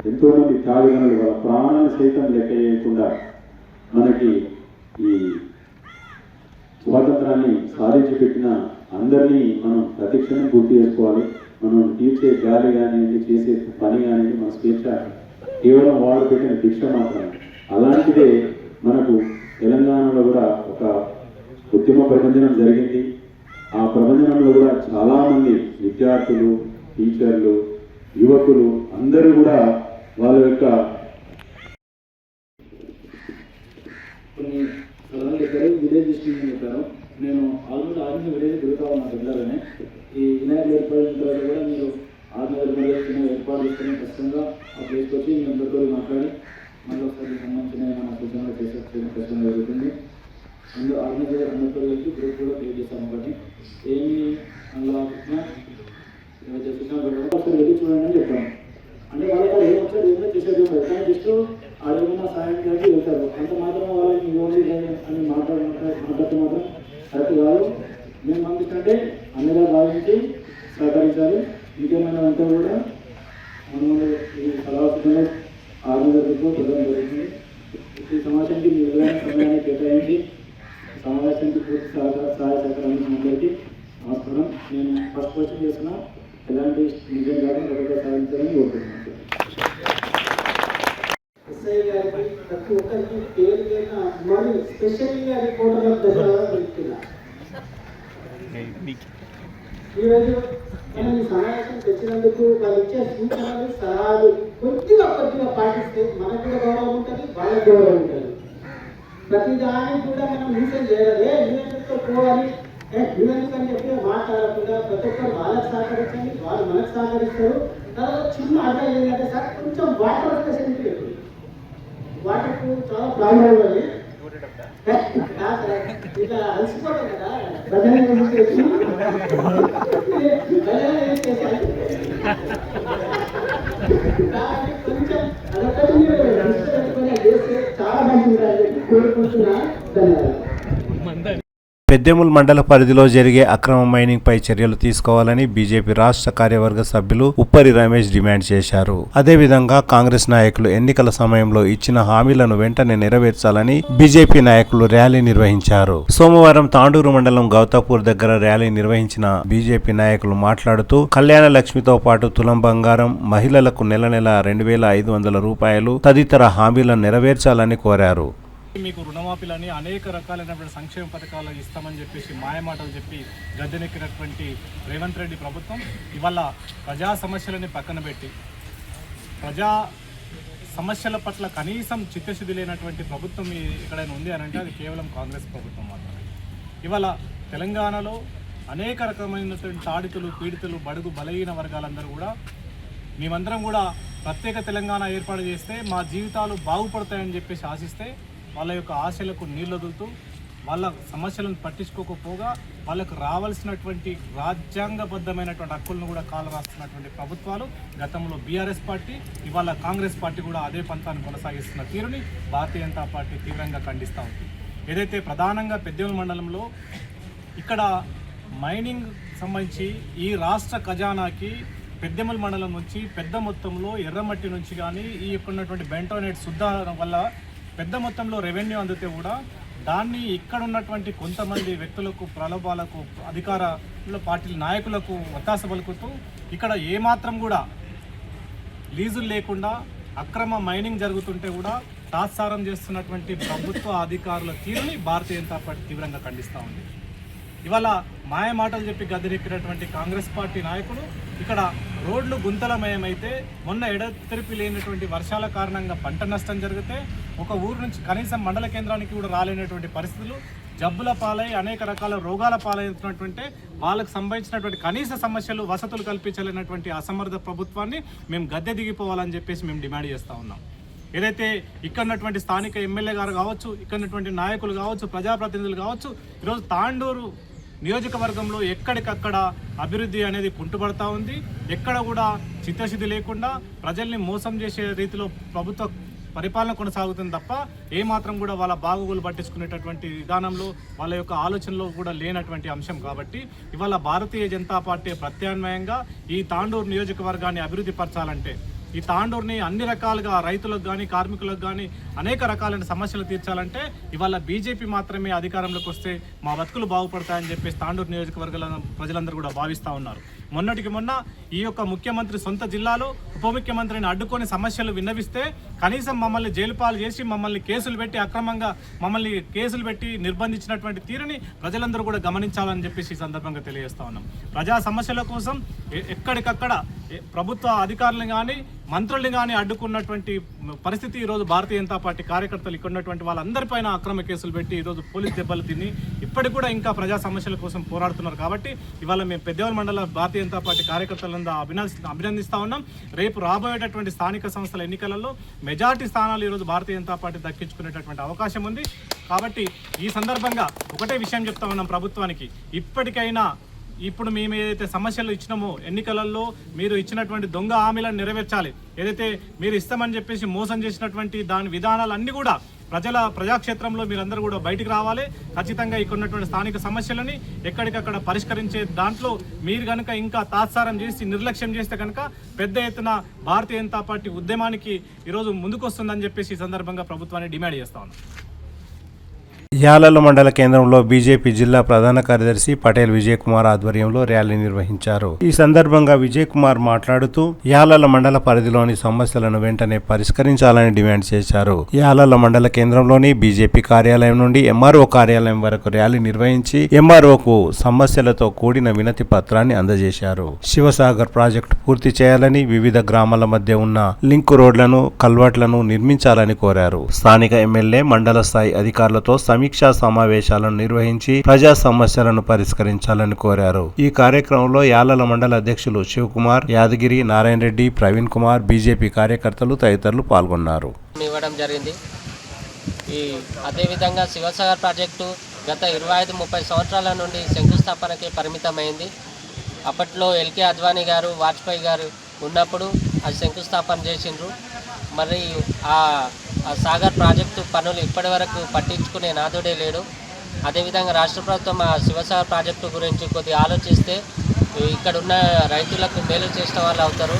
ఎంతో మంది త్యాగగణులు వాళ్ళ ప్రాణాన్ని సైతం లెక్క చేయకుండా మనకి ఈ స్వాతంత్రాన్ని సాధించి పెట్టిన అందరినీ మనం ప్రతిక్షణం గుర్తు చేసుకోవాలి. మనం తీర్చే గాలి కానివ్వండి, చేసే పని కానివ్వండి, మన స్వేచ్ఛ కేవలం వాడు పెట్టిన భిక్ష మాత్రమే. అలాంటిదే మనకు తెలంగాణలో కూడా ఒక ఉద్యమ ప్రబంధనం జరిగింది. ఆ ప్రబంధనంలో కూడా చాలామంది విద్యార్థులు, టీచర్లు, యువకులు అందరూ కూడా వాళ్ళ యొక్క కొన్ని స్థలాలు చెప్పారు, విలేజ్ డిస్ట్రిక్ట్ చెప్పారు. నేను ఆల్మోస్ట్ ఆర్మీ విలేజ్ తిరుగుతా ఉన్నాను రెగ్యులర్గానే. ఈ వినాయకులు ఏర్పడిన తర్వాత కూడా మీరు ఆర్మీ చిన్న ఏర్పాటు చేసుకుని ఖచ్చితంగా ఆ ప్లేస్కి వచ్చి మీ అందరితో మాట్లాడి మళ్ళీ ఒకసారి సంబంధించిన ఏమైనా సూచనలు చేసే ప్రశ్న జరుగుతుంది. అందులో ఆర్మీ అందరితో కలిసి గ్రూప్ కూడా క్రియేట్ చేస్తాము. కాబట్టి ఏమి అందులో సూచనలు పెట్టడం ఒకసారి వెళ్ళి చూడండి అని చెప్తాను. అంటే వాళ్ళకి ఏం వచ్చారు, ఏమైనా చేసేది ఉండదు, కానీ జస్ట్ అడిగిన సాయం చేసి వెళ్తారు. అంత మాత్రం వాళ్ళని ఓన్లీ అని మాట్లాడుతూ మాత్రం కరెక్ట్ కాదు. మేము పంపిస్తుంటే అన్నిగా భావించి సహకరించాలి. ఇంకేమైనా ఉంటే కూడా మనం ఈ సలహా ఆర్మీ దగ్గరకు ప్రజలు జరుగుతుంది. ఈ సమాజానికి మీ విలువైన సమయాన్ని కేటాయించి సమావేశానికి పూర్తి సహాయ సహకారాన్ని అందరికీ నమస్కారం. నేను ఫస్ట్ క్వశ్చన్ చేసిన ఎలాంటి నిజం కాదు ఒకటే సాధించాలని కోరుతున్నాను. ఎస్ఐ గారికి ప్రతి ఒక్కరికి పేరు మీద మరియు స్పెషల్గా రిపోర్టర్లకు ధన్యవాదాలు తెలుపుతున్నారు. ఈరోజు మనం ఈ సమావేశం తెచ్చినందుకు వాళ్ళు ఇచ్చే సూచనలు సలహాలు కొద్దిగా పాటిస్తే మనకు కూడా గౌరవం ఉంటుంది, వాళ్ళకి గౌరవం ఉంటుంది. ప్రతి దానికి కూడా మనం రీసెంట్ చేయాలి, యూనివర్సిటీతో పోవాలి, యూనివర్సిటీ అని చెప్పి మాట్లాడకుండా ప్రతి ఒక్కరు వాళ్ళకి సహకరించండి, వాళ్ళు మనకు సహకరిస్తారు. తర్వాత చిన్న అడ్డాలు ఏంటంటే సార్ కొంచెం వాటర్ ఫెసిలిటీ పెట్టింది, వాటర్కు చాలా ప్రాబ్లం ఉన్నది. ఇట్లా అలసిపోతాం కదా భజన చేసి కొంచెం అదొకటి మీరు దృష్టి పెట్టుకుని చేస్తే చాలా మంచిది కోరుకుంటున్నా. ధన్యవాదాలు. పెద్దెముల్ మండల పరిధిలో జరిగే అక్రమ మైనింగ్ పై చర్యలు తీసుకోవాలని బీజేపీ రాష్ట్ర కార్యవర్గ సభ్యులు ఉప్పరి రమేష్ డిమాండ్ చేశారు. అదేవిధంగా కాంగ్రెస్ నాయకులు ఎన్నికల సమయంలో ఇచ్చిన హామీలను వెంటనే నెరవేర్చాలని బీజేపీ నాయకులు ర్యాలీ నిర్వహించారు. సోమవారం తాండూరు మండలం గౌతాపూర్ దగ్గర ర్యాలీ నిర్వహించిన బీజేపీ నాయకులు మాట్లాడుతూ కళ్యాణ లక్ష్మితో పాటు తులం బంగారం, మహిళలకు నెల 2,500 రూపాయలు తదితర హామీలను నెరవేర్చాలని కోరారు. మీకు రుణమాఫీలని అనేక రకాలైనటువంటి సంక్షేమ పథకాలు ఇస్తామని చెప్పేసి మాయమాటలు చెప్పి గద్దెనెక్కినటువంటి రేవంత్ రెడ్డి ప్రభుత్వం ఇవాళ ప్రజా సమస్యలని పక్కన పెట్టి ప్రజా సమస్యల పట్ల కనీసం చిత్తశుద్ధి లేనటువంటి ప్రభుత్వం ఎక్కడైనా ఉంది అని అంటే అది కేవలం కాంగ్రెస్ ప్రభుత్వం మాత్రమే. ఇవాళ తెలంగాణలో అనేక రకమైనటువంటి తాడితులు, పీడితులు, బడుగు బలహీన వర్గాలందరూ కూడా మేమందరం కూడా ప్రత్యేక తెలంగాణ ఏర్పాటు చేస్తే మా జీవితాలు బాగుపడతాయని చెప్పేసి ఆశిస్తే వాళ్ళ యొక్క ఆశలకు నీళ్ళు వదులుతూ వాళ్ళ సమస్యలను పట్టించుకోకపోగా వాళ్ళకు రావాల్సినటువంటి రాజ్యాంగబద్ధమైనటువంటి హక్కులను కూడా కాలరాస్తున్నటువంటి ప్రభుత్వాలు గతంలో బీఆర్ఎస్ పార్టీ, ఇవాళ కాంగ్రెస్ పార్టీ కూడా అదే పంతాన్ని కొనసాగిస్తున్న తీరుని భారతీయ జనతా పార్టీ తీవ్రంగా ఖండిస్తూ ఉంది. ఏదైతే ప్రధానంగా పెద్దెముల్ మండలంలో ఇక్కడ మైనింగ్ సంబంధించి ఈ రాష్ట్ర ఖజానాకి పెద్దెముల్ మండలం నుంచి పెద్ద మొత్తంలో ఎర్రమట్టి నుంచి కానీ ఈ యొక్క ఉన్నటువంటి బెంటోనేట్ శుద్ధ వల్ల పెద్ద మొత్తంలో రెవెన్యూ అందితే కూడా దాన్ని ఇక్కడ ఉన్నటువంటి కొంతమంది వ్యక్తులకు, ప్రలోభాలకు, అధికార పార్టీల నాయకులకు ఒత్తాస పలుకుతూ ఇక్కడ ఏమాత్రం కూడా లీజులు లేకుండా అక్రమ మైనింగ్ జరుగుతుంటే కూడా తాత్సారం చేస్తున్నటువంటి ప్రభుత్వ అధికారుల తీరుని భారతీయ జనతా పార్టీ తీవ్రంగా ఖండిస్తూ ఉంది. ఇవాళ మాయ మాటలు చెప్పి గద్దెనెక్కినటువంటి కాంగ్రెస్ పార్టీ నాయకులు ఇక్కడ రోడ్లు గుంతలమయమైతే మొన్న ఎడతెరిపి లేనటువంటి వర్షాల కారణంగా పంట నష్టం జరిగితే ఒక ఊరు నుంచి కనీసం మండల కేంద్రానికి కూడా రాలేనటువంటి పరిస్థితులు, జబ్బుల పాలై అనేక రకాల రోగాల పాలవుతున్నటువంటి వాళ్ళకు సంబంధించినటువంటి కనీస సమస్యలు, వసతులు కల్పించలేనటువంటి అసమర్థ ప్రభుత్వాన్ని మేము గద్దె దిగిపోవాలని చెప్పేసి మేము డిమాండ్ చేస్తూ ఉన్నాం. ఏదైతే ఇక్కడ ఉన్నటువంటి స్థానిక ఎమ్మెల్యే గారు కావచ్చు, ఇక్కడ ఉన్నటువంటి నాయకులు కావచ్చు, ప్రజాప్రతినిధులు కావచ్చు, ఈరోజు తాండూరు నియోజకవర్గంలో ఎక్కడికక్కడ అభివృద్ధి అనేది కుంటుపడతా ఉంది. ఎక్కడ కూడా చిత్తశుద్ధి లేకుండా ప్రజల్ని మోసం చేసే రీతిలో ప్రభుత్వ పరిపాలన కొనసాగుతుంది తప్ప ఏమాత్రం కూడా వాళ్ళ బాగోగులు పట్టించుకునేటటువంటి విధానంలో వాళ్ళ యొక్క ఆలోచనలో కూడా లేనటువంటి అంశం. కాబట్టి ఇవాళ భారతీయ జనతా పార్టీ ప్రత్యామ్నాయంగా ఈ తాండూరు నియోజకవర్గాన్ని అభివృద్ధి పరచాలంటే, ఈ తాండూరుని అన్ని రకాలుగా రైతులకు కానీ, కార్మికులకు కానీ అనేక రకాలైన సమస్యలు తీర్చాలంటే ఇవాళ బీజేపీ మాత్రమే అధికారంలోకి వస్తే మా బతుకులు బాగుపడతాయని చెప్పేసి తాండూరు నియోజకవర్గాల ప్రజలందరూ కూడా భావిస్తూ ఉన్నారు. మొన్నటికి మొన్న ఈ యొక్క ముఖ్యమంత్రి సొంత జిల్లాలో ఉప ముఖ్యమంత్రిని అడ్డుకొని సమస్యలు విన్నవిస్తే కనీసం మమ్మల్ని జైలు పాలు చేసి మమ్మల్ని కేసులు పెట్టి అక్రమంగా మమ్మల్ని కేసులు పెట్టి నిర్బంధించినటువంటి తీరుని ప్రజలందరూ కూడా గమనించాలని చెప్పేసి ఈ సందర్భంగా తెలియజేస్తా ఉన్నాం. ప్రజా సమస్యల కోసం ఎక్కడికక్కడ ప్రభుత్వ అధికారులను కానీ, మంత్రుల్ని కానీ అడ్డుకున్నటువంటి పరిస్థితి ఈరోజు భారతీయ జనతా పార్టీ కార్యకర్తలు ఇక్కడ ఉన్నటువంటి వాళ్ళందరిపైన అక్రమ కేసులు పెట్టి ఈరోజు పోలీస్ దెబ్బలు తిని ఇప్పటికి కూడా ఇంకా ప్రజా సమస్యల కోసం పోరాడుతున్నారు. కాబట్టి ఇవాళ మేము పెద్దెముల్ మండల భారతీయ జనతా పార్టీ కార్యకర్తలంతా అభినందిస్తూ ఉన్నాం. రేపు రాబోయేటటువంటి స్థానిక సంస్థల ఎన్నికలలో మెజార్టీ స్థానాలు ఈరోజు భారతీయ జనతా పార్టీ దక్కించుకునేటటువంటి అవకాశం ఉంది. కాబట్టి ఈ సందర్భంగా ఒకటే విషయం చెప్తా ఉన్నాం ప్రభుత్వానికి, ఇప్పటికైనా ఇప్పుడు మేము ఏదైతే సమస్యలు ఇచ్చినామో ఎన్నికలలో మీరు ఇచ్చినటువంటి దొంగ హామీలను నెరవేర్చాలి. ఏదైతే మీరు ఇస్తామని చెప్పేసి మోసం చేసినటువంటి దాని విధానాలన్నీ కూడా ప్రజాక్షేత్రంలో మీరందరూ కూడా బయటికి రావాలి. ఖచ్చితంగా ఇక్కడ ఉన్నటువంటి స్థానిక సమస్యలని ఎక్కడికక్కడ పరిష్కరించే దాంట్లో మీరు కనుక ఇంకా తాత్సారం చేసి నిర్లక్ష్యం చేస్తే కనుక పెద్ద ఎత్తున భారతీయ జనతా పార్టీ ఉద్యమానికి ఈరోజు ముందుకు వస్తుందని చెప్పేసి ఈ సందర్భంగా ప్రభుత్వాన్ని డిమాండ్ చేస్తా ఉన్నాం. యాలల మండల కేంద్రంలో బీజేపీ జిల్లా ప్రధాన కార్యదర్శి పటేల్ విజయ్ కుమార్ ఆధ్వర్యంలో ర్యాలీ నిర్వహించారు. ఈ సందర్భంగా విజయ్ కుమార్ మాట్లాడుతూ యాలల మండల పరిధిలోని సమస్యలను వెంటనే పరిష్కరించాలని డిమాండ్ చేశారు. యాలల మండల కేంద్రంలోని బీజేపీ కార్యాలయం నుండి ఎంఆర్ఓ కార్యాలయం వరకు ర్యాలీ నిర్వహించి ఎంఆర్ఓకు సమస్యలతో కూడిన వినతి పత్రాన్ని అందజేశారు. శివసాగర్ ప్రాజెక్టు పూర్తి చేయాలని, వివిధ గ్రామాల మధ్య ఉన్న లింక్ రోడ్లను, కల్వర్ట్లను నిర్మించాలని కోరారు. స్థానిక ఎమ్మెల్యే, మండల స్థాయి అధికారులతో సమీక్షా సమావేశాలను నిర్వహించి ప్రజా సమస్యలను పరిష్కరించాలని కోరారు. ఈ కార్యక్రమంలో యాలల మండల అధ్యక్షులు శివకుమార్, యాదగిరి, నారాయణ రెడ్డి, ప్రవీణ్ కుమార్, బీజేపీ కార్యకర్తలు తదితరులు పాల్గొన్నారు. ఇవ్వడం జరిగింది. అదేవిధంగా శివసాగర్ ప్రాజెక్టు గత 25-30 సంవత్సరాల నుండి శంకుస్థాపనకి పరిమితమైంది. అప్పట్లో ఎల్కే అద్వానీ గారు, వాజ్పేయి గారు ఉన్నప్పుడు అది శంకుస్థాపన చేసిండ్రు. మరి ఆ సాగర్ ప్రాజెక్టు పనులు ఇప్పటి వరకు పట్టించుకునే నాదుడే లేడు. అదేవిధంగా రాష్ట్ర ప్రభుత్వం ఆ శివసాగర్ ప్రాజెక్టు గురించి కొద్దిగా ఆలోచిస్తే ఇక్కడున్న రైతులకు మేలు చేసిన వాళ్ళు అవుతారు.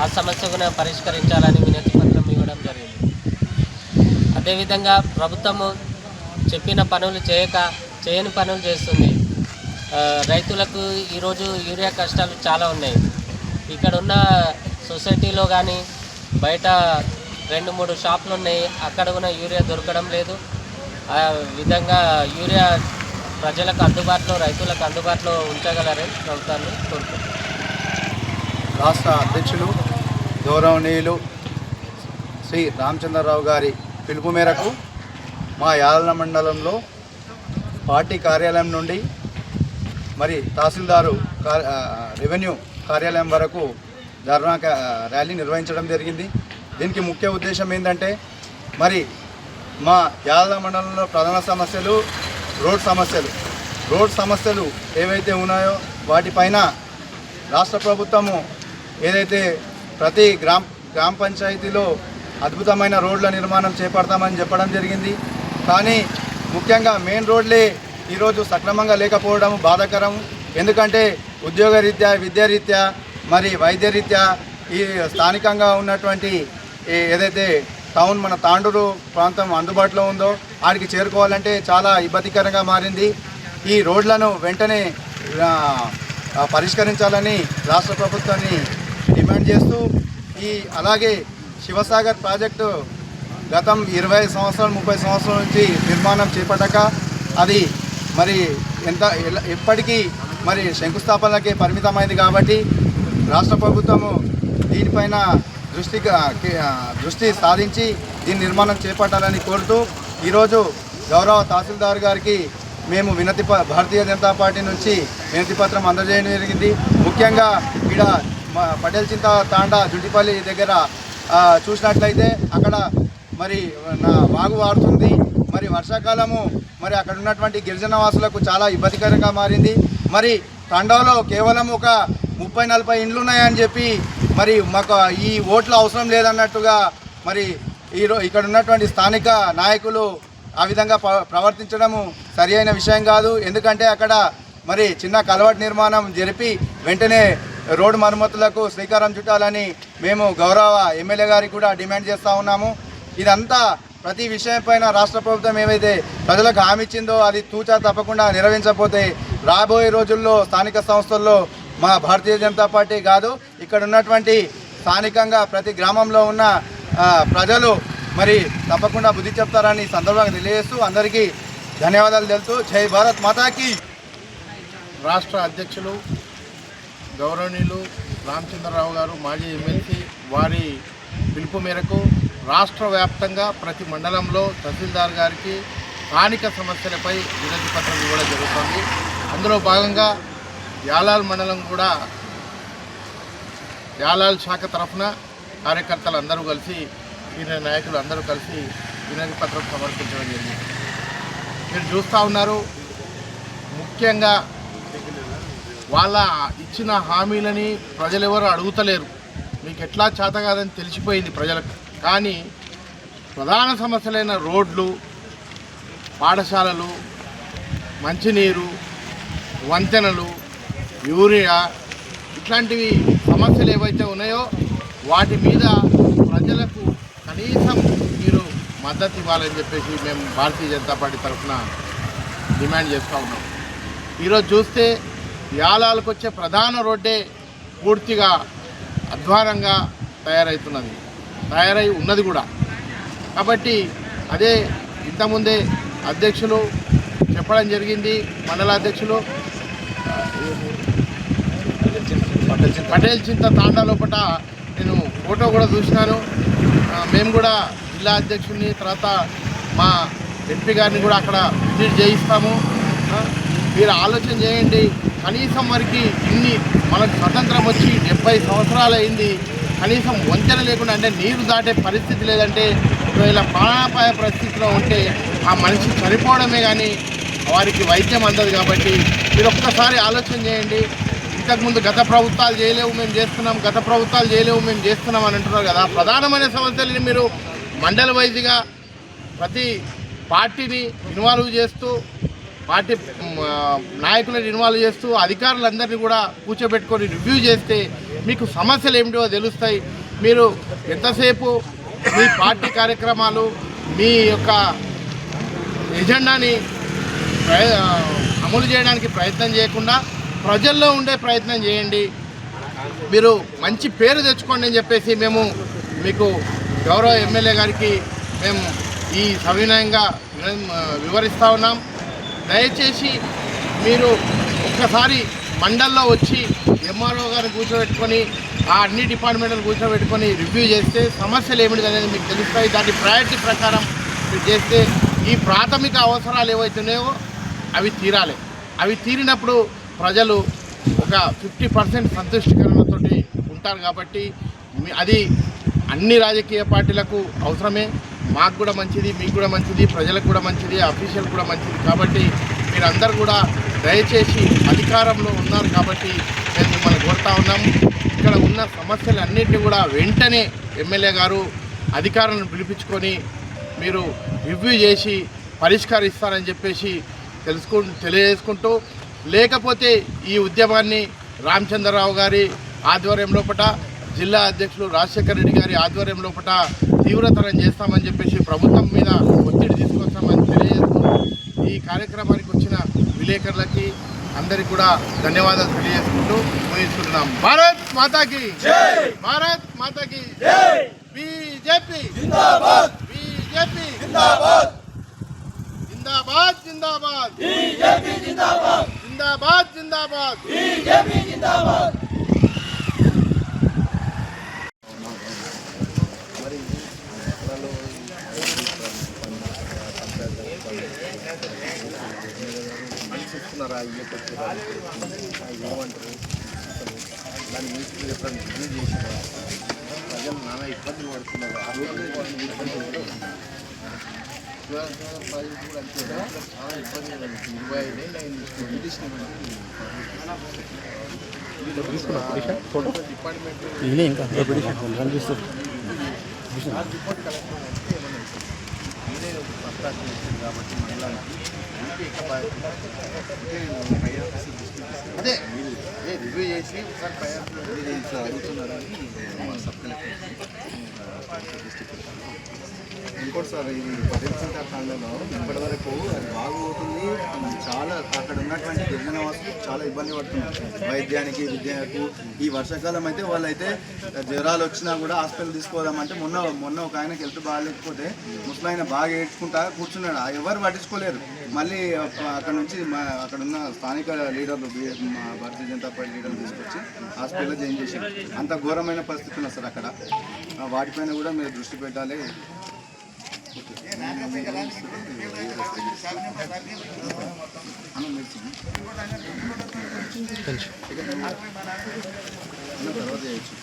ఆ సమస్య కూడా పరిష్కరించాలని వినతి పత్రం ఇవ్వడం జరిగింది. అదేవిధంగా ప్రభుత్వము చెప్పిన పనులు చేయని పనులు చేస్తుంది. రైతులకు ఈరోజు యూరియా కష్టాలు చాలా ఉన్నాయి. ఇక్కడ ఉన్న సొసైటీలో కానీ బయట 2-3 షాపులు ఉన్నాయి, అక్కడ కూడా యూరియా దొరకడం లేదు. ఆ విధంగా యూరియా ప్రజలకు అందుబాటులో, రైతులకు అందుబాటులో ఉంచగలరని ప్రభుత్వాన్ని కోరుకుంటున్నాను. రాష్ట్ర అధ్యక్షులు గౌరవనీయులు శ్రీ రామచంద్రరావు గారి పిలుపు మేరకు మా యాలల మండలంలో పార్టీ కార్యాలయం నుండి మరి తహసీల్దారు రెవెన్యూ కార్యాలయం వరకు ధర్నా ర్యాలీ నిర్వహించడం జరిగింది. దీనికి ముఖ్య ఉద్దేశం ఏంటంటే మరి మా యాలల మండలంలో ప్రధాన సమస్యలు రోడ్ సమస్యలు ఏవైతే ఉన్నాయో వాటిపైన రాష్ట్ర ప్రభుత్వము ఏదైతే ప్రతి గ్రామ పంచాయతీలో అద్భుతమైన రోడ్ల నిర్మాణం చేపడతామని చెప్పడం జరిగింది. కానీ ముఖ్యంగా మెయిన్ రోడ్లే ఈరోజు సక్రమంగా లేకపోవడం బాధాకరం. ఎందుకంటే ఉద్యోగరీత్యా, విద్యారీత్యా, మరి వైద్యరీత్యా ఈ స్థానికంగా ఉన్నటువంటి ఏదైతే టౌన్ మన తాండూరు ప్రాంతం అందుబాటులో ఉందో ఆడికి చేరుకోవాలంటే చాలా ఇబ్బందికరంగా మారింది. ఈ రోడ్లను వెంటనే పరిష్కరించాలని రాష్ట్ర ప్రభుత్వాన్ని డిమాండ్ చేస్తూ అలాగే శివసాగర్ ప్రాజెక్టు గతం 20 సంవత్సరాలు 30 సంవత్సరాల నుంచి నిర్మాణం చేపట్టక అది మరి ఎప్పటికీ మరి శంకుస్థాపనలకే పరిమితమైంది. కాబట్టి రాష్ట్ర ప్రభుత్వము దీనిపైన దృష్టి సాధించి దీని నిర్మాణం చేపట్టాలని కోరుతూ ఈరోజు గౌరవ తహసీల్దార్ గారికి మేము భారతీయ జనతా పార్టీ నుంచి వినతి పత్రం అందజేయడం జరిగింది. ముఖ్యంగా ఇక్కడ పటేల్ చింత తాండా జుడిపల్లి దగ్గర చూసినట్లయితే అక్కడ మరి వాగు వాడుతుంది. మరి వర్షాకాలము మరి అక్కడ ఉన్నటువంటి గిరిజన వాసులకు చాలా ఇబ్బందికరంగా మారింది. మరి తండాలో కేవలం ఒక 30-40 ఇండ్లు ఉన్నాయని చెప్పి మరి మాకు ఈ ఓట్లు అవసరం లేదన్నట్టుగా మరి ఇక్కడ ఉన్నటువంటి స్థానిక నాయకులు ఆ విధంగా ప్రవర్తించడము సరి అయిన విషయం కాదు. ఎందుకంటే అక్కడ మరి చిన్న కలవట్ నిర్మాణం జరిపి వెంటనే రోడ్డు మరమ్మతులకు శ్రీకారం చుట్టాలని మేము గౌరవ ఎమ్మెల్యే గారికి కూడా డిమాండ్ చేస్తూ ఉన్నాము. ఇదంతా ప్రతి విషయం పైన రాష్ట్ర ప్రభుత్వం ఏవైతే ప్రజలకు హామీ ఇచ్చిందో అది తూచా తప్పకుండా నెరవేర్చకపోతే రాబోయే రోజుల్లో స్థానిక సంస్థల్లో మా భారతీయ జనతా పార్టీ కాదు ఇక్కడ ఉన్నటువంటి స్థానికంగా ప్రతి గ్రామంలో ఉన్న ప్రజలు మరి తప్పకుండా బుద్ధి చెప్తారని సందర్భంగా తెలియజేస్తూ అందరికీ ధన్యవాదాలు తెలుపుతూ జై భారత్ మాతాకి. రాష్ట్ర అధ్యక్షులు గౌరవనీయులు రామచంద్రరావు గారు మాజీ ఎమ్మెల్సీ వారి పిలుపు మేరకు రాష్ట్ర వ్యాప్తంగా ప్రతి మండలంలో తహసీల్దార్ గారికి స్థానిక సమస్యలపై వినతి పత్రం ఇవ్వడం జరుగుతుంది. అందులో భాగంగా యాలాల్ మండలం కూడా యాలాల్ శాఖ తరఫున కార్యకర్తలు అందరూ కలిసి సీనియర్ నాయకులు అందరూ కలిసి వినతి పత్రం సమర్పించడం జరిగింది. మీరు చూస్తూ ఉన్నారు, ముఖ్యంగా వాళ్ళ ఇచ్చిన హామీలని ప్రజలెవరు అడుగుతలేరు. మీకు ఎట్లా చేత కాదని తెలిసిపోయింది ప్రజలకు. కానీ ప్రధాన సమస్యలైన రోడ్లు, పాఠశాలలు, మంచినీరు, వంతెనలు, యూరియా ఇట్లాంటివి సమస్యలు ఏవైతే ఉన్నాయో వాటి మీద ప్రజలకు కనీసం మీరు మద్దతు ఇవ్వాలని చెప్పేసి మేము భారతీయ జనతా పార్టీ తరఫున డిమాండ్ చేస్తూ ఉన్నాం. ఈరోజు చూస్తే యాలాలకు వచ్చే ప్రధాన రోడ్డే పూర్తిగా అధ్వానంగా తయారై ఉన్నది కూడా. కాబట్టి అదే ఇంతకుముందే అధ్యక్షులు చెప్పడం జరిగింది, మండల అధ్యక్షులు పటేల్ చింత తాండా లోపల నేను ఫోటో కూడా చూసినాను. మేము కూడా జిల్లా అధ్యక్షుడిని తర్వాత మా ఎంపీ గారిని కూడా అక్కడ విజిట్ చేయిస్తాము. మీరు ఆలోచన చేయండి, కనీసం వరకు మనకు స్వతంత్రం వచ్చి 70 సంవత్సరాలు అయింది, కనీసం వంతెన లేకుండా అంటే నీరు దాటే పరిస్థితి లేదంటే ఒకవేళ ప్రాణాపాయ పరిస్థితిలో ఉంటే ఆ మనిషి చనిపోవడమే కానీ వారికి వైద్యం అందదు. కాబట్టి మీరు ఒక్కసారి ఆలోచన చేయండి. ఇంతకుముందు గత ప్రభుత్వాలు చేయలేవు మేము చేస్తున్నాం, గత ప్రభుత్వాలు చేయలేవు మేము చేస్తున్నాం అని అంటున్నారు కదా. ప్రధానమైన సమస్యలని మీరు మండల వైజ్గా ప్రతి పార్టీని ఇన్వాల్వ్ చేస్తూ, పార్టీ నాయకులను ఇన్వాల్వ్ చేస్తూ, అధికారులందరినీ కూడా కూర్చోబెట్టుకొని రివ్యూ చేస్తే మీకు సమస్యలు ఏమిటో తెలుస్తాయి. మీరు ఎంతసేపు మీ పార్టీ కార్యక్రమాలు, మీ యొక్క ఎజెండాని అమలు చేయడానికి ప్రయత్నం చేయకుండా ప్రజల్లో ఉండే ప్రయత్నం చేయండి. మీరు మంచి పేరు తెచ్చుకోండి అని చెప్పేసి మేము మీకు గౌరవ ఎమ్మెల్యే గారికి మేము ఈ సవినయంగా వివరిస్తూ ఉన్నాం. దయచేసి మీరు ఒక్కసారి మండల్లో వచ్చి ఎంఆర్ఓ గారిని కూర్చోబెట్టుకొని ఆ అన్ని డిపార్ట్మెంట్లను కూర్చోబెట్టుకొని రివ్యూ చేస్తే సమస్యలు ఏమిటి అనేది మీకు తెలుస్తాయి. దాని ప్రయారిటీ ప్రకారం మీరు చేస్తే ఈ ప్రాథమిక అవసరాలు ఏవైతున్నాయో అవి తీరాలి. అవి తీరినప్పుడు ప్రజలు ఒక 50% సంతుష్టికరణతో ఉంటారు. కాబట్టి అది అన్ని రాజకీయ పార్టీలకు అవసరమే. మాకు కూడా మంచిది, మీకు కూడా మంచిది, ప్రజలకు కూడా మంచిది, అఫీషియల్ కూడా మంచిది. కాబట్టి మీరందరూ కూడా దయచేసి అధికారంలో ఉన్నారు కాబట్టి మేము మిమ్మల్ని కోరుతా ఉన్నాము. ఇక్కడ ఉన్న సమస్యలన్నింటినీ కూడా వెంటనే ఎమ్మెల్యే గారు అధికారులను పిలిపించుకొని మీరు రివ్యూ చేసి పరిష్కరిస్తారని చెప్పేసి తెలియజేసుకుంటూ, లేకపోతే ఈ ఉద్యమాన్ని రామచంద్రరావు గారి ఆధ్వర్యం లోపల, జిల్లా అధ్యక్షులు రాజశేఖర రెడ్డి గారి ఆధ్వర్యం లోపల తీవ్రతరం చేస్తామని చెప్పేసి ప్రభుత్వం మీద ఒత్తిడి తీసుకొస్తామని తెలియజేస్తూ ఈ కార్యక్రమానికి వచ్చిన విలేకరులకి అందరికీ కూడా ధన్యవాదాలు తెలియజేసుకుంటూ ముగిస్తున్నాం. భారత్ మాతాకి జై, భారత్ మాతాకి జై, బీజేపీ జిందాబాద్, బీజేపీ జిందాబాద్, జిందాబాద్ జిందాబాద్, బీజేపీ జిందాబాద్, జిందాబాద్ జిందాబాద్, బీజేపీ జిందాబాద్. చూస్తున్నారా ఏమంటారు దాని మినిస్టర్ ఎప్పుడైనా రివ్యూ చేసినా ప్రజలు నానా ఇబ్బందులు పడుతున్నారు. ఆ రోజు కూడా అంతే చాలా ఇబ్బంది 25 ఏళ్ళు అయింది డిపార్ట్మెంట్ మీరే పత్రాలు చేసింది కాబట్టి మహిళలకి అదే రివ్యూ చేసి ఒకసారి ప్రయాణం అడుగుతున్నారని సబ్ కలెక్టర్ డిస్ట్రిక్ట్. ఇంకోటి సార్, ఇది పటేల్ సెంటర్ తాండాలో ఇప్పటి వరకు అది బాగుపోతుంది. చాలా అక్కడ ఉన్నటువంటి గిరిజన వాసులు చాలా ఇబ్బంది పడుతున్నారు వైద్యానికి, విద్యకు. ఈ వర్షాకాలం అయితే వాళ్ళైతే జ్వరాలు వచ్చినా కూడా హాస్పిటల్ తీసుకోదామంటే మొన్న ఒక ఆయనకి హెల్త్ బాగాలేకపోతే ముసలాయన బాగా ఏడ్చుకుంటా కూర్చున్నాడు. ఎవరు పట్టించుకోలేరు. మళ్ళీ అక్కడ నుంచి అక్కడ ఉన్న స్థానిక లీడర్లు, మా భారతీయ జనతా పార్టీ లీడర్లు తీసుకొచ్చి హాస్పిటల్లో జాయిన్ చేశారు. అంత ఘోరమైన పరిస్థితి ఉంది సార్ అక్కడ. వాటిపైన కూడా మీరు దృష్టి పెట్టాలి. తర్వాత చేయొచ్చు.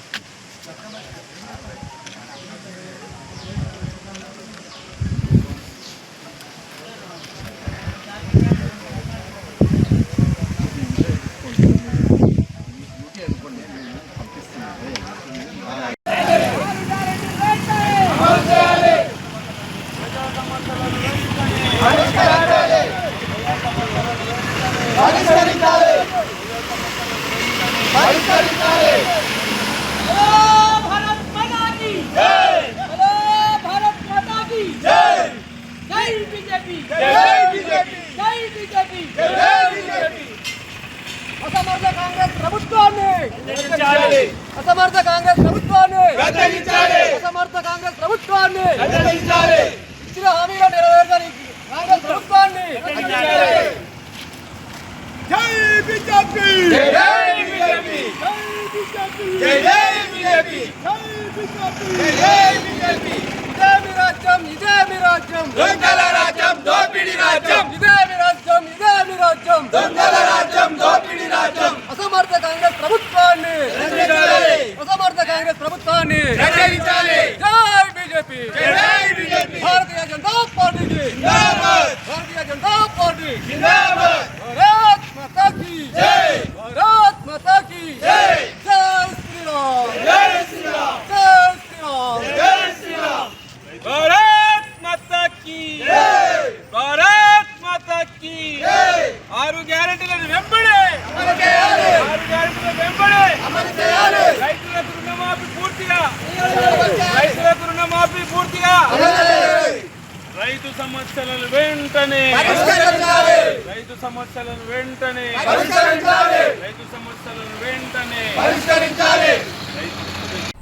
भारत అసమర్థ కాంగ్రెస్ ప్రభుత్వాన్ని అసమర్థ కాంగ్రెస్ ప్రభుత్వాన్ని ఇచ్చిన హామీలో నెరవేర్చని కాంగ్రెస్ ప్రభుత్వాన్ని జై బీజేపీ జై బీజేపీ జై బీజేపీ జై బీజేపీ ఇదే మీ రాజ్యం ఇదే మీ రాజ్యం దొంగల రాజ్యం దోపిడీ రాజ్యం ఇదే మీ రాజ్యం ఇదే మీ రాజ్యం దొంగల రాజ్యం దోపిడీ రాజ్యం అసమర్థ కాంగ్రెస్ ప్రభుత్వాన్ని అసమర్థ కాంగ్రెస్ ప్రభుత్వాన్ని జై బీజేపీ జై బీజేపీ భారతీయ జనతా పార్టీకి జిందాబాద్ భారతీయ జనతా పార్టీ జిందాబాద్ భారత్ మాతా కీ జై భారత్ మాతా కీ జై జై శ్రీరామ్ జై శ్రీరామ్ జై శ్రీరామ్ జై శ్రీరామ్ భారత్ మాతా కీ జై భారత్ మాతా కీ జై 6 గ్యారెంటీలను వెంబడే అమలు చేయాలి 6 గ్యారెంటీలను వెంబడే అమలు చేయాలి రైతులకు రుణమాఫీ పూర్తిగా రైతులకు రుణమాఫీ పూర్తిగా రైతు సమస్యలను వెంటనే పరిష్కరించాలి రైతు సమస్యలను వెంటనే పరిష్కరించాలి రైతు సమస్యలను వెంటనే పరిష్కరించాలి